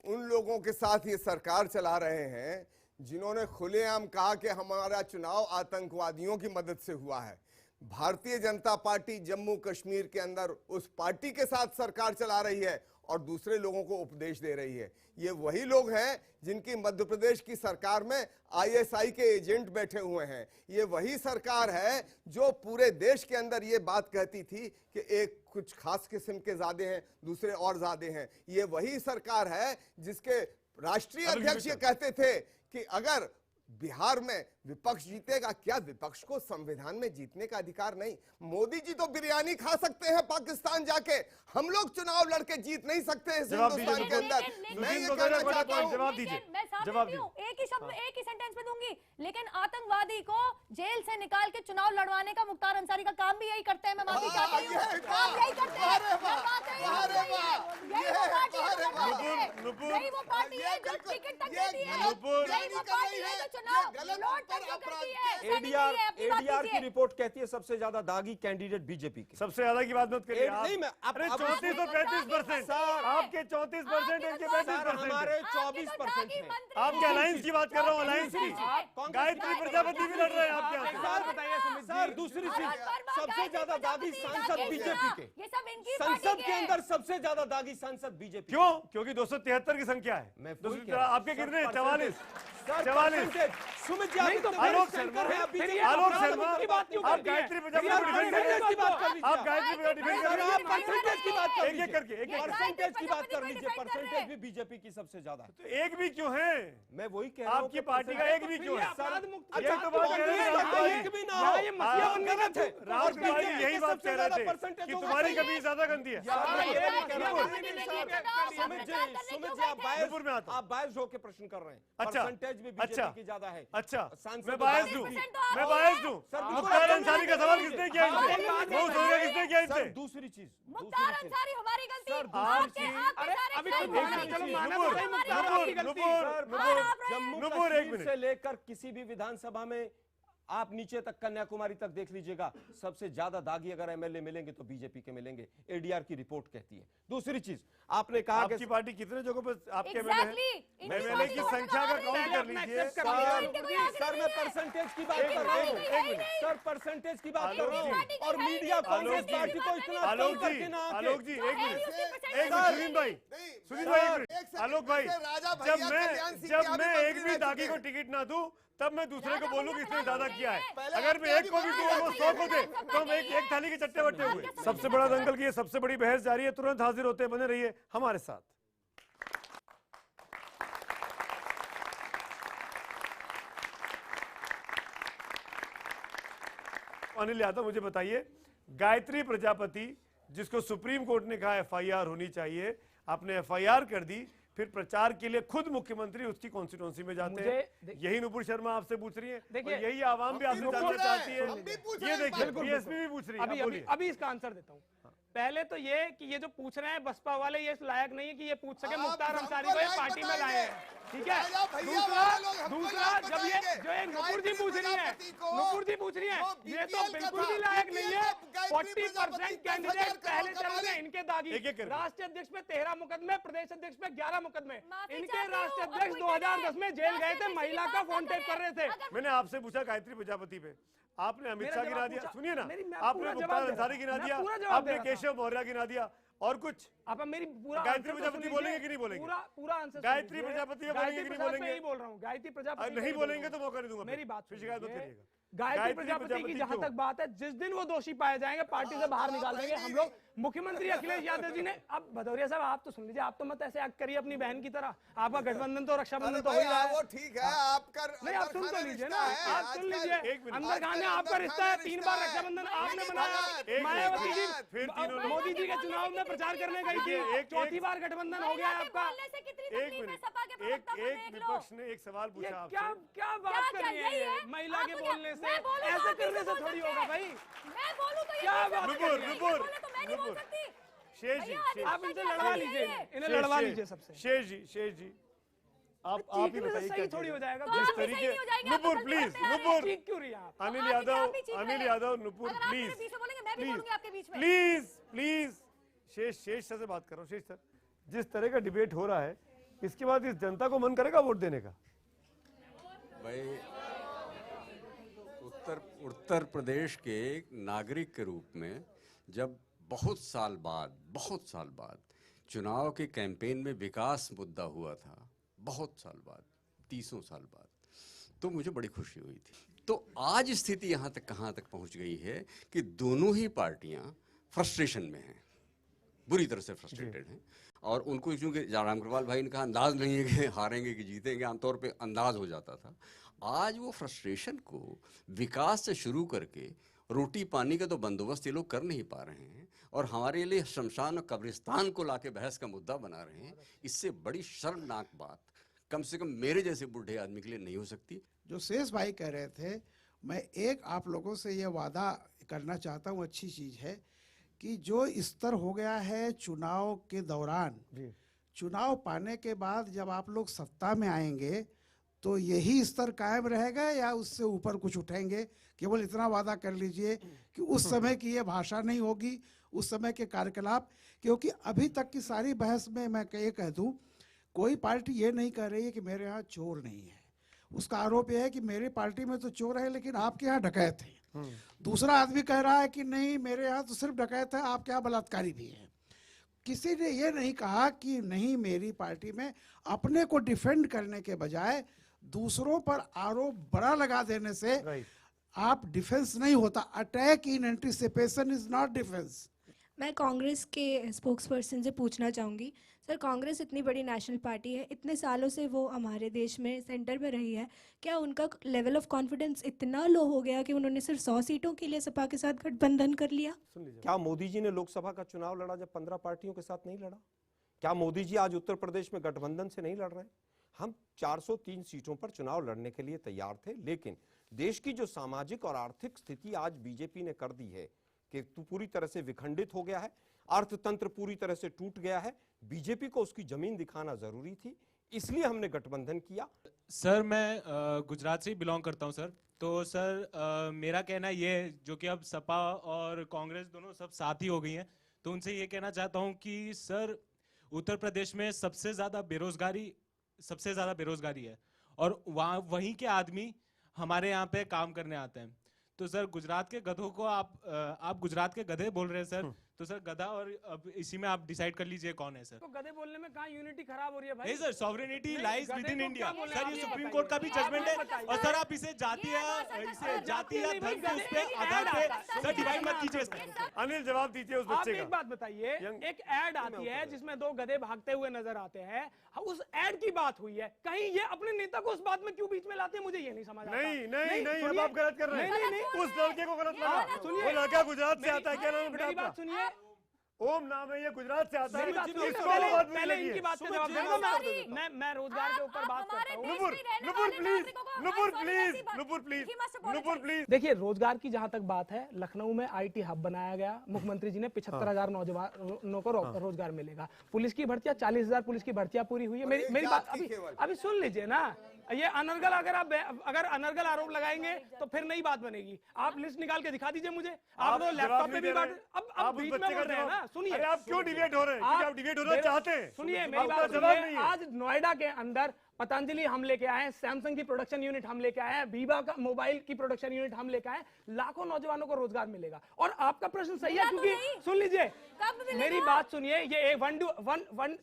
उन लोगों के साथ ये सरकार चला रहे हैं जिन्होंने खुलेआम कहा कि हमारा चुनाव आतंकवादियों की मदद से हुआ है। भारतीय जनता पार्टी जम्मू कश्मीर के अंदर उस पार्टी के साथ सरकार चला रही है और दूसरे लोगों को उपदेश दे रही है। ये वही लोग हैं जिनकी मध्य प्रदेश की सरकार में आईएसआई के एजेंट बैठे हुए हैं। ये वही सरकार है जो पूरे देश के अंदर ये बात कहती थी कि एक कुछ खास किस्म के ज़्यादे हैं, दूसरे और ज़्यादे हैं। ये वही सरकार है जिसके राष्ट्रीय अध्यक्ष ये कहते थे कि अगर बिहार में विपक्ष जीतेगा, क्या विपक्ष को संविधान में जीतने का अधिकार नहीं? मोदी जी तो बिरयानी खा सकते हैं पाकिस्तान जाके, हम लोग चुनाव लड़के जीत नहीं सकते इस हिंदुस्तान के अंदर। मैं ये कहना चाहता हूं, जवाब दीजिए, मैं जवाब सामने हूं, एक ही शब्द एक ही सेंटेंस में दूंगी, लेकिन आतंकवादी को जेल से निकाल के चुनाव लड़वाने का मुख्तार अंसारी का काम भी यही करते हैं। मैं माफी चाहती हूं, काम यही करते हैं। यही वो पार्टी है जो टिकट तक देती है, यही वो पार्टी है जो चुनाव लौट तक करती है। एडीआर की रिपोर्ट कहती है सबसे ज्यादा दागी कैंडिडेट बीजेपी के। सबसे ज्यादा की बात मत करिए। नहीं, मैं 34 और 35%, आपके 34%, इनके 35%, हमारे 24% हैं। आपके अलायंस की बात कर रहा हूँ, अलायंस की। गायत्री प्रजापति भी लड़ रहे हैं आपके यहाँ से। बताइए सुमित सर, दूसरी चीज, सबसे ज्यादा दागी सांसद बीजेपी के, ये सब इनकी संसद के अंदर सबसे ज्यादा दागी सांसद बीजेपी। क्यों? क्योंकि 273 की संख्या है। मैं वही कह रहा हूं। आपके कितने? 44। सुमित जी, आलोक शर्मा, आलोक शर्मा, आप गायत्री प्रजापति को डिफेंड करिए। आप गायत्री प्रजापति परसेंटेज की बात कर एक एक करके, एक एक परसेंटेज की बात कर लीजिए। परसेंटेज भी बीजेपी की सबसे ज्यादा। तो एक भी क्यों है? मैं वही कह रहा हूं, आपकी पार्टी का एक भी क्यों है? यही तो बात कह रहे हैं, एक भी ना हो, ये गलत है। राहुल गांधी यही बात कह रहे थे कि तुम्हारी कभी ज्यादा गंदी है। सुमित जी, आप बायस होकर प्रश्न कर रहे हैं। अच्छा। परसेंटेज में अच्छा, बीजेपी की ज्यादा है। अच्छा, सांसद मैं बायस दूं, 40% तो आप मैं हो। बायस दूं। सर, बिल्कुल मुख्तार आप अंसारी का सवाल किसने किया इनसे? आप वो सोचेगा किसने किया सर, इनसे? दूसरी चीज मुख्तार अंसारी हमारी गलती सर, आपके दूसरी आपके अरे, सारे अभी crime तो माना, हमारी चलो गलती। माना नुपुर, तो सही, मुख्तार नुपुर, आपकी गलती। नुपुर, सर, नुपुर, आप रहे हैं। जम्मू नुपुर, एक कश्मीर मिनट। से लेकर किसी भी विधानसभा में आप नीचे तक कन्याकुमारी तक देख लीजिएगा, सबसे ज्यादा दागी अगर एमएलए मिलेंगे तो बीजेपी के मिलेंगे। एडीआर की रिपोर्ट कहती है। दूसरी चीज आपने कहा आपकी कि पार्टी कितने जगहों पर आपके Exactly. एमएलए इनकी एमएलए की पार्टी संख्या का को काउंट कर अपना लीजिए। accept कर लिया। सर, इनके कोई आगे सर नहीं मैं है। परसेंटेज की बात एक कर मिनट, रहा एक हूँ। मिनट, एक मिनट। सर परसेंटेज की बात कर आलोक रहा जी, हूँ। और मीडिया कांग्रेस पार्टी को इतना आलोक कम जी, करके ना आलोक जी, आके एक मिनट, उसी एक percentage मिनट, में सुनील भाई, नहीं, सुनील भाई, एक एक मिनट, सेकंड, आलोक भाई, जैसे राजा जब भैया मैं कल्याण सिंह जब के मैं आगे एक मंत्री भी रह दागी चुके को हैं। टिकट ना दूं, तब मैं दूसरे को राजा बोलूं कि भैया इसने ज्यादा खिलाफ किया है। नहीं है। अगर मैं एक को भी दूं और वो 100 को दे, आपके तो हम एक साथ एक थाली के चट्टे बट्टे हुए। आपके साथ सबसे बड़ा दंगल की ये सबसे बड़ी बहस जारी है। तुरंत हाजिर होते हैं, बने रहिए हमारे साथ। अनिल यादव, मुझे बताइए, गायत्री प्रजापति जिसको सुप्रीम कोर्ट ने कहा एफआईआर होनी चाहिए, आपने एफआईआर कर दी, फिर प्रचार के लिए खुद मुख्यमंत्री उसकी कॉन्स्टिट्यूंसी में जाते हैं। यही नुपुर शर्मा आपसे पूछ रही है, देखिए, और यही आवाम भी आपसे हम भी जानना पूछ रहे हैं, चाहती है। हम भी पूछ रहे ये हैं, देखिए, बिल्कुल, बीएसपी भी पूछ रही है। अभी आप अभी बोलिए। अभी इसका आंसर देता हूँ। पहले तो ये कि ये जो पूछ रहे हैं बसपा वाले, ये इस लायक नहीं है कि ये पूछ सके आप मुख्तार हमको अंसारी को ये लायक पार्टी में बताएंगे। लाए हैं। ठीक है, राजा भैया दूसरा वाले लोग हमको दूसरा लायक जब ये बताएंगे। जो ये नुपुर जी गायत्री पूछ रही है, प्रजापति को नुपुर जी पूछ रही है, वो ये तो BPL का बिल्कुल था। भी लायक नहीं है। BPL का 40% कैंडिडेट पहले चरण में इनके दागी, एक-एक करके। राष्ट्रीय अध्यक्ष पे 13 मुकदमे, प्रदेश अध्यक्ष पे 11 मुकदमे। माफी इनके चाहती हूँ, राष्ट्रीय अब अध्यक्ष कोई 2010 में जेल गए थे, राष्ट्रीय महिला अध्यक्ष का की फोन बात टेप कर रहे थे। अगर मैंने आपसे पूछा गायत्री प्रजापति पे, आपने अमित मेरा शाह गिना जवाब दिया। पूछा। सुनिए ना, मैं आपने पूरा मुख्तार जवाब दे रहा अंसारी गिना था। मैं दिया, पूरा जवाब दे आपने रहा था। केशव मौर्य गिना दिया, और कुछ आप अब मेरी पूरा गायत्री आंसर तो प्रजापति सुन बोलेंगे लीजिए। कि नहीं बोलेंगे? पूरा आंसर सुन गायत्री लीजिए। प्रजापति बोलेंगे गायत्री कि नहीं प्रजापति बोलेंगे? ही बोल रहा हूँ, गायत्री प्रजापति नहीं ही बोल बोलेंगे रहा तो हूँ। मौका नहीं दूंगा। मेरी बात फिर शिकायत मत सुनिए। करिएगा। गायत्री प्रजापति की जहां क्यों? तक बात है, जिस दिन वो दोषी पाए जाएंगे पार्टी से बाहर निकाल देंगे हम लोग। मुख्यमंत्री अखिलेश यादव जी ने, अब भदौरिया साहब आप तो सुन लीजिए, आप तो मत ऐसे एक्ट करिए अपनी बहन की तरह। आपका गठबंधन तो रक्षाबंधन तो हो ही रहा है। वो ठीक है, आपका नहीं, आप सुन तो लीजिए ना, आप सुन लीजिए। एक मिनट। अंदर खान ने आपका रिश्ता है, 3 बार रक्षाबंधन आपने बनाया। मायावती जी फिर तीनों लोग- मोदी जी के चुनाव में प्रचार करने गई थी, एक- चौथी बार गठबंधन हो गया है आपका। एक मिनट, एक विपक्ष ने एक सवाल ये पूछा क्या आपसे। क्या बात कर रही है ये? महिला के बोलने से, ऐसे करने से थोड़ी होगा भाई। मैं बोलूं तो ये क्या कैसे बात बोल कर सकती रही है? है? नुपुर, ये बोले तो मैं नहीं बोल नुपुर। सकती। शेष जी, भैया, शेष- आप इनसे लड़वा लीजिए, इन्हें लड़वा लीजिए सबसे। शेष जी, शेष जी, आप ही चीखने से बताइए सही क्या थोड़ी हो जाएगा। तो जिस आप भी सही तरीके नहीं हो जाएंगे, आप नुपुर तो प्लीज, गलत में आ रहे हैं। नुपुर, चीख क्यों रही है आप? अनिल आप भी यादव, चीख रहे अनिल हैं। यादव, नुपुर अगर आप मेरे प्लीज, बीच में बोलेंगे मैं भी बोलूंगी आपके बीच में। Please please. शेष सर से बात कर रहा हूँ। शेष सर, जिस तरह का डिबेट हो रहा है, इसके बाद इस जनता को मन करेगा वोट देने का? भाई, उत्तर प्रदेश के एक नागरिक के रूप में जब बहुत साल बाद चुनाव के कैंपेन में विकास मुद्दा हुआ था, बहुत साल बाद, 30 साल बाद, तो मुझे बड़ी खुशी हुई थी। तो आज स्थिति यहाँ तक कहाँ तक पहुँच गई है कि दोनों ही पार्टियाँ फ्रस्ट्रेशन में हैं, बुरी तरह से फ्रस्ट्रेटेड हैं। और उनको चूंकि राम कृपाल भाई ने कहा अंदाज नहीं है कि हारेंगे कि जीतेंगे, आमतौर पे अंदाज हो जाता था। आज वो फ्रस्ट्रेशन को विकास से शुरू करके रोटी पानी का तो बंदोबस्त ये लोग कर नहीं पा रहे हैं, और हमारे लिए शमशान और कब्रिस्तान को लाके बहस का मुद्दा बना रहे हैं। इससे बड़ी शर्मनाक बात कम से कम मेरे जैसे बूढ़े आदमी के लिए नहीं हो सकती। जो शेष भाई कह रहे थे, मैं एक आप लोगों से ये वादा करना चाहता हूँ, अच्छी चीज़ है कि जो स्तर हो गया है चुनाव के दौरान, चुनाव पाने के बाद जब आप लोग सत्ता में आएंगे तो यही स्तर कायम रहेगा या उससे ऊपर कुछ उठेंगे? केवल इतना वादा कर लीजिए कि उस समय की ये भाषा नहीं होगी, उस समय के कार्यकलाप। क्योंकि अभी तक की सारी बहस में मैं ये कह दूं, कोई पार्टी ये नहीं कह रही है कि मेरे यहाँ चोर नहीं है। उसका आरोप यह है कि मेरी पार्टी में तो चोर है लेकिन आपके यहाँ डकैत है। दूसरा आदमी कह रहा है कि नहीं, मेरे यहाँ तो सिर्फ डकैत है, आपके यहाँ बलात्कारी भी है। किसी ने ये नहीं कहा कि नहीं, मेरी पार्टी में अपने को डिफेंड करने के बजाय दूसरों पर आरोप बड़ा लगा देने से आप डिफेंस नहीं होता। Attack in anticipation is not defence. मैं कांग्रेस के स्पोक्स पर्सन से पूछना चाहूँगी, सर कांग्रेस इतनी बड़ी नेशनल पार्टी है, इतने सालों से वो हमारे देश में सेंटर में रही है, क्या उनका लेवल ऑफ कॉन्फिडेंस इतना लो हो गया कि उन्होंने सिर्फ 100 सीटों के लिए सपा के साथ गठबंधन कर लिया? क्या मोदी जी ने लोकसभा का चुनाव लड़ा जब 15 पार्टियों के साथ नहीं लड़ा? क्या मोदी जी आज उत्तर प्रदेश में गठबंधन से नहीं लड़ रहे? हम 403 सीटों पर चुनाव लड़ने के लिए तैयार थे, लेकिन देश की जो सामाजिक और आर्थिक स्थिति आज बीजेपी ने कर दी है कि तू पूरी तरह से विखंडित हो गया है, अर्थतंत्र पूरी तरह से टूट गया है, बीजेपी को उसकी जमीन दिखाना जरूरी थी, इसलिए हमने गठबंधन किया। सर मैं गुजरात से ही बिलोंग करता हूं सर। तो सर मेरा कहना ये है, जो कि अब सपा और कांग्रेस दोनों सब साथ ही हो गई हैं, तो उनसे ये कहना चाहता हूं कि सर उत्तर प्रदेश में सबसे ज्यादा बेरोजगारी है और वहीं के आदमी हमारे यहाँ पे काम करने आते हैं। तो सर गुजरात के गधों को आप गुजरात के गधे बोल रहे हैं सर, तो सर गधा और अब इसी में आप डिसाइड कर लीजिए कौन है सर। तो गधे बोलने में कहाँ यूनिटी खराब हो रही है भाई? नहीं sir, sovereignty lies with in India sir, ये सुप्रीम कोर्ट का भी जजमेंट है। और सर आप इसे जातीय धर्म के उस पे आधार पे सर डिवाइड मत कीजिए। अनिल जवाब दीजिए उस आप बच्चे एक बात बताइए, एक एड आती है जिसमें दो गधे भागते हुए नजर आते हैं, उस एड की बात हुई है, कहीं ये अपने नेता को उस बात में क्यों बीच में लाते हैं, मुझे ये नहीं समझ आता। नहीं, अब आप गलत कर रहे हैं। नहीं, उस लड़के को गलत लगा। सुनिए, वो लड़का गुजरात से आता है, क्या नाम है बेटा मेरी बात आपका? सुनिए, ओम नाम है, ये गुजरात से आता है। पहले इनकी बात का जवाब देना। मैं रोजगार के ऊपर बात करता हूँ। नुपुर प्लीज। देखिए रोजगार की जहां तक बात है, लखनऊ में आईटी हब बनाया गया, मुख्यमंत्री जी ने 75,000 नौजवानों को रोजगार मिलेगा। पुलिस की भर्तियां 40,000 पुलिस की भर्तियां पूरी हुई है। मेरी बात अभी सुन लीजिए ना। ये अनर्गल अगर अनर्गल आरोप लगाएंगे तो फिर नई बात बनेगी। आप लिस्ट निकाल के दिखा दीजिए मुझे। आप तो लैपटॉप पे भी बात अब बीच में बोल रहे हैं ना। सुनिए, आप क्यों डिबेट हो रहे हैं? आप डिबेट होना चाहते हैं? सुनिए मेरी बात सुनिए। आज नोएडा के अंदर पतंजलि हम लेके आए हैं, सैमसंग की प्रोडक्शन यूनिट हम लेके आए हैं, वीवा का मोबाइल की प्रोडक्शन यूनिट हम लेके आए हैं, लाखों नौजवानों को रोजगार मिलेगा। और आपका प्रश्न सही है, क्योंकि सुन लीजिए मेरी बात सुनिए, ये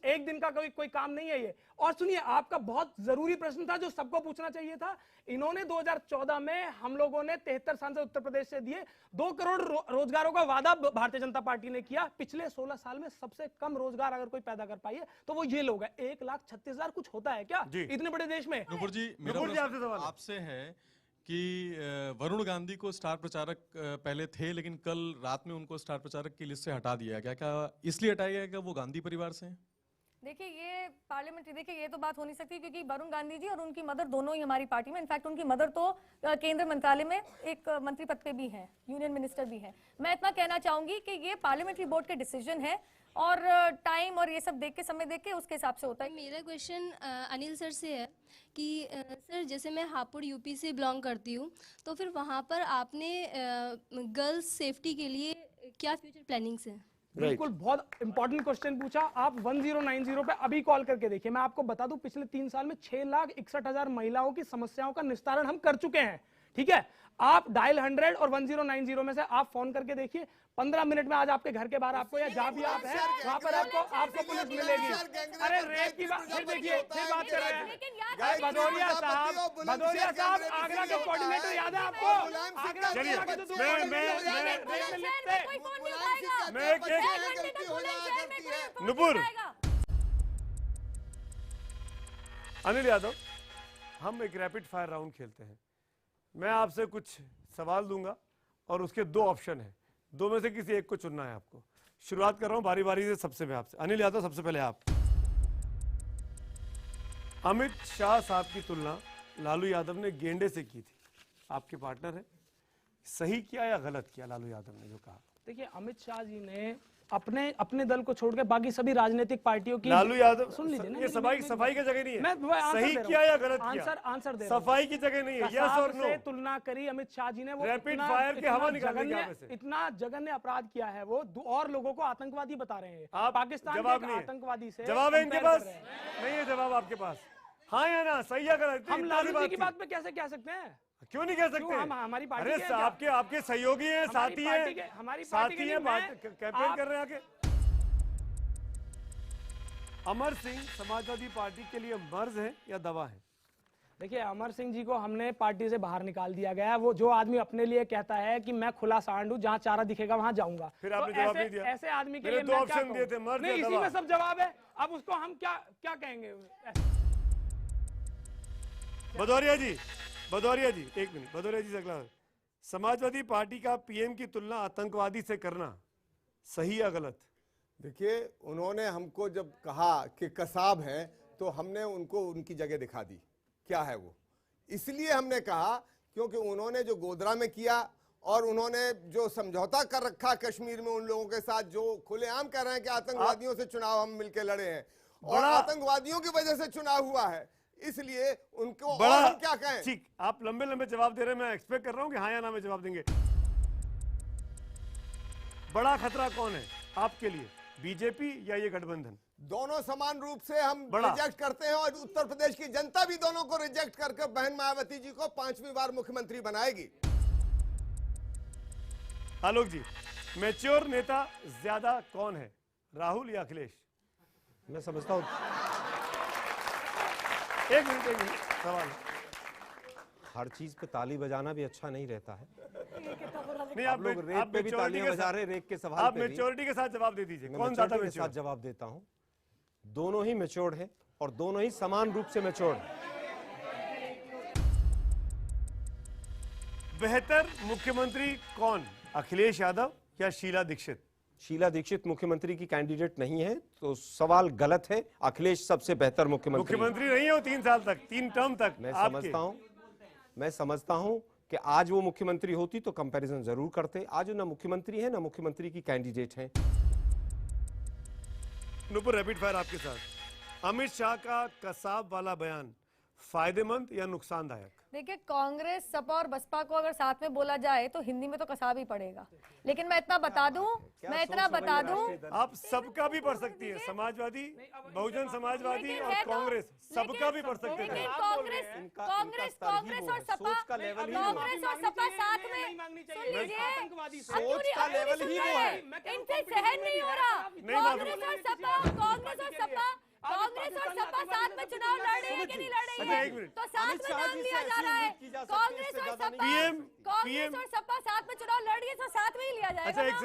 एक दिन का कोई काम नहीं है ये। और सुनिए, आपका बहुत जरूरी प्रश्न था जो सबको पूछना चाहिए था। इन्होंने 2014 में हम लोगों ने 73 सांसद उत्तर प्रदेश से दिए, 2 करोड़ रोजगारों का वादा भारतीय जनता पार्टी ने किया। पिछले 16 साल में सबसे कम रोजगार अगर कोई पैदा कर पाई है तो वो ये लोग हैं। 1,36,000 कुछ होता है क्या इतने बड़े देश में? नुपुर जी, मेरा प्रश्न आपसे है कि वरुण गांधी को स्टार प्रचारक पहले थे, लेकिन कल रात में उनको स्टार प्रचारक की लिस्ट से हटा दिया गया। क्या इसलिए हटाया गया कि वो गांधी परिवार से हैं? देखिए ये पार्लियामेंट्री, देखिए ये तो बात हो नहीं सकती, क्योंकि वरुण गांधी जी और उनकी मदर दोनों ही हमारी पार्टी में, इनफैक्ट उनकी मदर तो केंद्र मंत्रालय में एक मंत्री पद पे भी है, यूनियन मिनिस्टर भी है। मैं इतना कहना चाहूंगी कि ये पार्लियामेंट्री बोर्ड के डिसीजन है और टाइम और ये सब देख के, समय देख के उसके हिसाब से होता है। मेरा क्वेश्चन अनिल सर से है कि सर जैसे मैं हापुड़ यूपी से बिलोंग करती हूँ, तो फिर वहाँ पर आपने गर्ल्स सेफ्टी के लिए क्या फ्यूचर प्लानिंग्स हैं? बिल्कुल, बहुत इंपॉर्टेंट क्वेश्चन पूछा। आप 1090 पे अभी कॉल करके देखिए। मैं आपको बता दूं, पिछले 3 साल में 6,61,000 महिलाओं की समस्याओं का निस्तारण हम कर चुके हैं। ठीक है, आप डायल 100 और 1090 में से आप फोन करके देखिए, 15 मिनट में आज आपके घर के बाहर आपको, या जहां भी आप हैं वहां पर आपको पुलिस मिलेगी। अरे रेप की बात फिर देखिए, फिर बात कर रहे हैं। भदौरिया साहब आगरा के कोऑर्डिनेटर याद है आपको? आगरा नुपुर, अनिल यादव, हम एक रैपिड फायर राउंड खेलते हैं। मैं आपसे कुछ सवाल दूंगा और उसके 2 ऑप्शन हैं, 2 में से किसी एक को चुनना है आपको। शुरुआत कर रहा हूं बारी बारी से, सबसे मैं आपसे। अनिल यादव, सबसे पहले आप। अमित शाह साहब की तुलना लालू यादव ने गेंडे से की थी, आपके पार्टनर है, सही किया या गलत किया लालू यादव ने जो कहा? देखिए, अमित शाह जी ने अपने दल को छोड़ के बाकी सभी राजनीतिक पार्टियों की, लालू यादव, सुन लीजिए ना, ये सफाई की जगह नहीं है। मैं सही किया या गलत किया? आंसर दे, सफाई की जगह नहीं है, यस और नो। तुलना करी अमित शाह जी ने, वो रैपिड फायर के हवा निकालने की वजह से इतना जघन्य अपराध किया है, वो और लोगों को आतंकवादी बता रहे हैं। आप पाकिस्तान के आतंकवादी से जवाब है इनके पास? नहीं है जवाब आपके पास? हाँ या ना, सही या गलत? हम लालू जी की बात पे कैसे कह सकते हैं? क्यों नहीं कह सकते? हमारी पार्टी अरे आपके सहयोगी हैं, साथी हैं, हमारी साथी हैं, कैंपेन कर रहे हैं आके। अमर सिंह समाजवादी पार्टी के लिए मर्ज है या दवा है? देखिए, अमर सिंह जी को हमने पार्टी से बाहर निकाल दिया गया है। वो जो आदमी अपने लिए कहता है कि मैं खुला सांड हूं, जहां चारा दिखेगा वहां जाऊंगा, फिर आपने जवाब नहीं दिया। ऐसे आदमी के लिए 2 ऑप्शन दिए थे, मर्ज या दवा। इसी में सब जवाब है। अब उसको हम क्या कहेंगे? भदौरिया जी, एक मिनट, भदौरिया जी से अगला। समाजवादी पार्टी का पीएम की तुलना आतंकवादी से करना सही या गलत? देखिए, उन्होंने हमको जब कहा कि कसाब हैं तो हमने उनको उनकी जगह दिखा दी क्या है वो। इसलिए हमने कहा क्योंकि उन्होंने जो गोधरा में किया और उन्होंने जो समझौता कर रखा कश्मीर में उन लोगों के साथ जो खुलेआम कह रहे हैं कि आतंकवादियों से चुनाव हम मिलकर लड़े हैं और आतंकवादियों की वजह से चुनाव हुआ है, इसलिए उनको बड़ा और हम क्या कहें। ठीक, आप लंबे लंबे जवाब दे रहे हैं, मैं एक्सपेक्ट कर रहा हूं कि हाँ या ना में जवाब देंगे। बड़ा खतरा कौन है आपके लिए, बीजेपी या ये गठबंधन? दोनों समान रूप से हम रिजेक्ट करते हैं और उत्तर प्रदेश की जनता भी दोनों को रिजेक्ट करके बहन मायावती जी को 5वीं बार मुख्यमंत्री बनाएगी। आलोक जी, मैच्योर नेता ज्यादा कौन है, राहुल या अखिलेश? मैं समझता हूँ एक मिनट सवाल। हर चीज पे ताली बजाना भी अच्छा नहीं रहता है। नहीं, आप लोग रेप पे भी तालियां बजा रहे, रेप के सवाल आप पे भी। मैच्योरिटी के साथ जवाब दे दीजिए, कौन ज्यादा ज्यादा के साथ जवाब देता हूं। दोनों ही मैच्योर्ड है और दोनों ही समान रूप से मैच्योर्ड है। बेहतर मुख्यमंत्री कौन, अखिलेश यादव या शीला दीक्षित? शीला दीक्षित मुख्यमंत्री की कैंडिडेट नहीं है तो सवाल गलत है। अखिलेश सबसे बेहतर मुख्यमंत्री नहीं है वो 3 साल तक, 3 टर्म तक। मैं समझता हूं कि आज वो मुख्यमंत्री होती तो कंपैरिजन जरूर करते। आज ना मुख्यमंत्री है ना मुख्यमंत्री की कैंडिडेट है। नुपुर, रैपिड फायर आपके साथ। अमित शाह का कसाब वाला बयान फायदेमंद या नुकसानदायक? देखिए, कांग्रेस, सपा और बसपा को अगर साथ में बोला जाए तो हिंदी में तो कसाब ही पड़ेगा, लेकिन मैं इतना बता दूं आप सबका भी पढ़ सकती है, समाजवादी, बहुजन समाजवादी और कांग्रेस सबका भी पढ़ सकते हैं। कांग्रेस और सपा साथ में, सुन लीजिए, सोच का लेवल ही वो है। इनसे सहन नहीं हो रहा। कांग्रेस और सपा साथ में चुनाव लड़ रही है कि नहीं लड़ रही है? तो साथ में नाम लिया जा रहा है। कांग्रेस और सपा साथ में चुनाव लड़ रही है तो साथ में ही लिया जाएगा। अच्छा, एक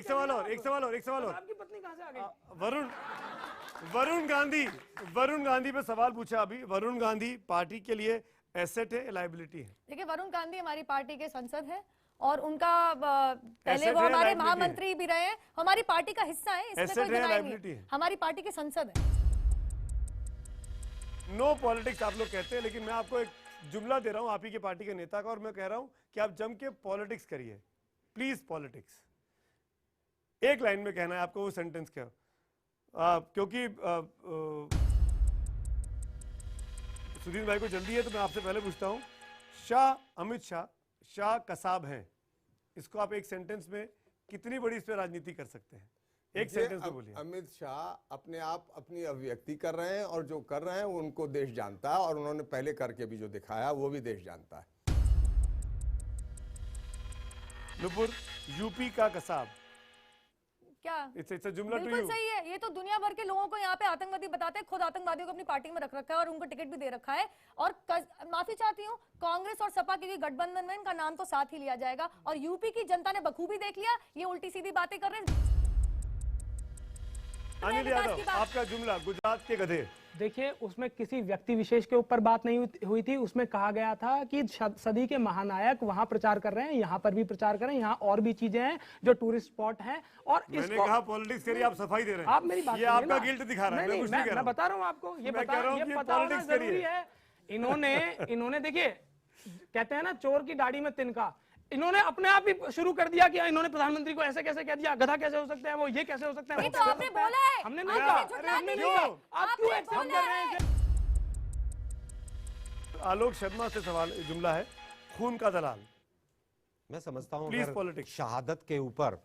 सवाल और। आपकी पत्नी कहाँ से आ गई? वरुण गांधी पे सवाल पूछा अभी। वरुण गांधी पार्टी के लिए एसेट है, लायबिलिटी है? देखिए, वरुण गांधी हमारी पार्टी के सांसद है और उनका पहले वो हमारे महामंत्री भी रहे हैं, हमारी पार्टी का हिस्सा है, इसमें कोई दुराई नहीं है। हमारी पार्टी के सांसद है। नो पॉलिटिक्स आप लोग कहते हैं, लेकिन मैं आपको एक जुमला दे रहा हूं आप ही के पार्टी के नेता का, और मैं कह रहा हूं कि आप जम के पॉलिटिक्स करिए, प्लीज पॉलिटिक्स। एक लाइन में कहना है आपको वो सेंटेंस क्या, क्योंकि सुधीर भाई को जल्दी है तो मैं आपसे पहले पूछता हूं, अमित शाह कसाब हैं, इसको आप एक सेंटेंस में कितनी बड़ी इस पे राजनीति कर सकते हैं? एक सेंटेंस में बोलिए। अमित शाह अपने आप अपनी अभिव्यक्ति कर रहे हैं और जो कर रहे हैं वो उनको देश जानता है, और उन्होंने पहले करके भी जो दिखाया वो भी देश जानता है। नुपुर, यूपी का कसाब क्या? इट्स जुमला टू बिल्कुल यू। सही है। ये तो दुनिया भर के लोगों को यहाँ पे आतंकवादी बताते हैं, खुद आतंकवादियों को अपनी पार्टी में रख रखा है और उनको टिकट भी दे रखा है। और माफी चाहती हूँ, कांग्रेस और सपा के गठबंधन में इनका नाम तो साथ ही लिया जाएगा, और यूपी की जनता ने बखूबी देख लिया, ये उल्टी सीधी बातें कर रहे हैं। अनिल यादव, आपका जुमला, गुजरात के गधे। देखिए, उसमें किसी व्यक्ति विशेष के ऊपर बात नहीं हुई थी। उसमें कहा गया था कि सदी के महानायक वहां प्रचार कर रहे हैं, यहाँ पर भी प्रचार कर रहे हैं, यहाँ और भी चीजें हैं जो टूरिस्ट स्पॉट हैं। और मैंने कहा पॉलिटिक्स करिए, आप सफाई दे रहे हैं। आप मेरी बात, ये आपका गिल्ट दिखा रहा है। मैं बता रहा हूँ आपको, ये पता होना जरूरी है। इन्होंने देखिए, कहते हैं ना चोर की दाढ़ी में तिनका, इन्होंने अपने आप ही शुरू कर दिया कि इन्होंने प्रधानमंत्री को ऐसे कैसे कह दिया, गधा कैसे हो सकता है, वो ये कैसे हो सकता है। तो आपने बोला है, हमने नहीं कहा, हमने नहीं कहा। आप क्यों एक्सेप्ट कर रहे हैं? आलोक शर्मा से सवाल, जुमला है, खून का दलाल। मैं समझता हूं प्लीज पॉलिटिक्स। शहादत के ऊपर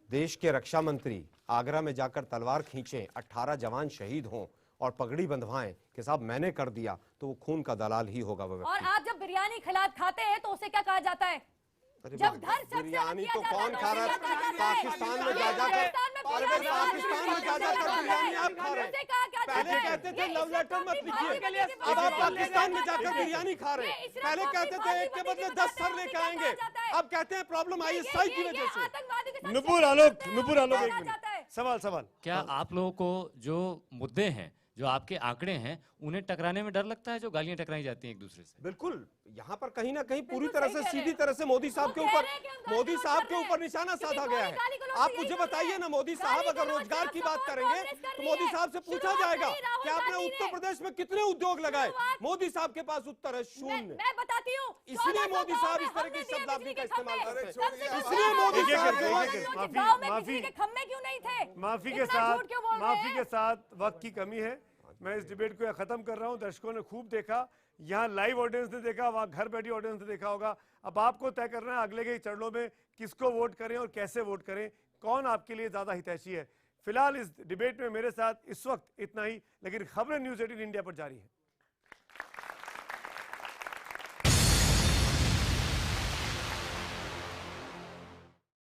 देश के रक्षा मंत्री आगरा में जाकर तलवार खींचे, 18 जवान शहीद हों और पगड़ी बंधवाएं कि साहब मैंने कर दिया, तो वो खून का दलाल ही होगा वो व्यक्ति। और आप जब बिरयानी खाते हैं तो उसे क्या कहा जाता है? जब बिरयानी तो कौन खा रहा है? पाकिस्तान में जा जाकर बिरयानी आप खा रहे हैं। पहले कहते थे लव लेटर मत लिखिए, अब आप पाकिस्तान में जाकर बिरयानी खा रहे हैं। पहले कहते थे एक के बदले 10 सर लेके आएंगे, अब कहते हैं प्रॉब्लम ISI की वजह से। नुपुर आलोक, एक मिनट, सवाल। क्या आप लोगों को जो मुद्दे हैं, जो आपके आंकड़े हैं उन्हें टकराने में डर लगता है, जो गालियां टकराई जाती हैं एक दूसरे से। बिल्कुल, यहाँ पर कहीं ना कहीं पूरी तरह से सीधी तरह से मोदी साहब के ऊपर निशाना साधा गया है। आप मुझे बताइए ना, मोदी साहब अगर रोजगार की बात करेंगे तो मोदी साहब से पूछा जाएगा कि आपने उत्तर प्रदेश में कितने उद्योग लगाए? मोदी साहब के पास उत्तर है शून्य। मैं बताती हूँ, इसलिए मोदी साहब इस तरह की शब्दावली का इस्तेमाल करते हैं। छोड़िए, इसलिए मोदी साहब माफी के साथ वक्त की कमी है। मैं इस डिबेट को खत्म कर रहा हूं। दर्शकों ने खूब देखा, यहाँ लाइव ऑडियंस ने देखा, वहां घर बैठी ऑडियंस ने देखा होगा। अब आपको तय करना है अगले के चरणों में किसको वोट करें और कैसे वोट करें, कौन आपके लिए ज्यादा हितैषी है। फिलहाल इस डिबेट में मेरे साथ इस वक्त इतना ही, लेकिन खबरें न्यूज़ 18 इंडिया पर जारी है।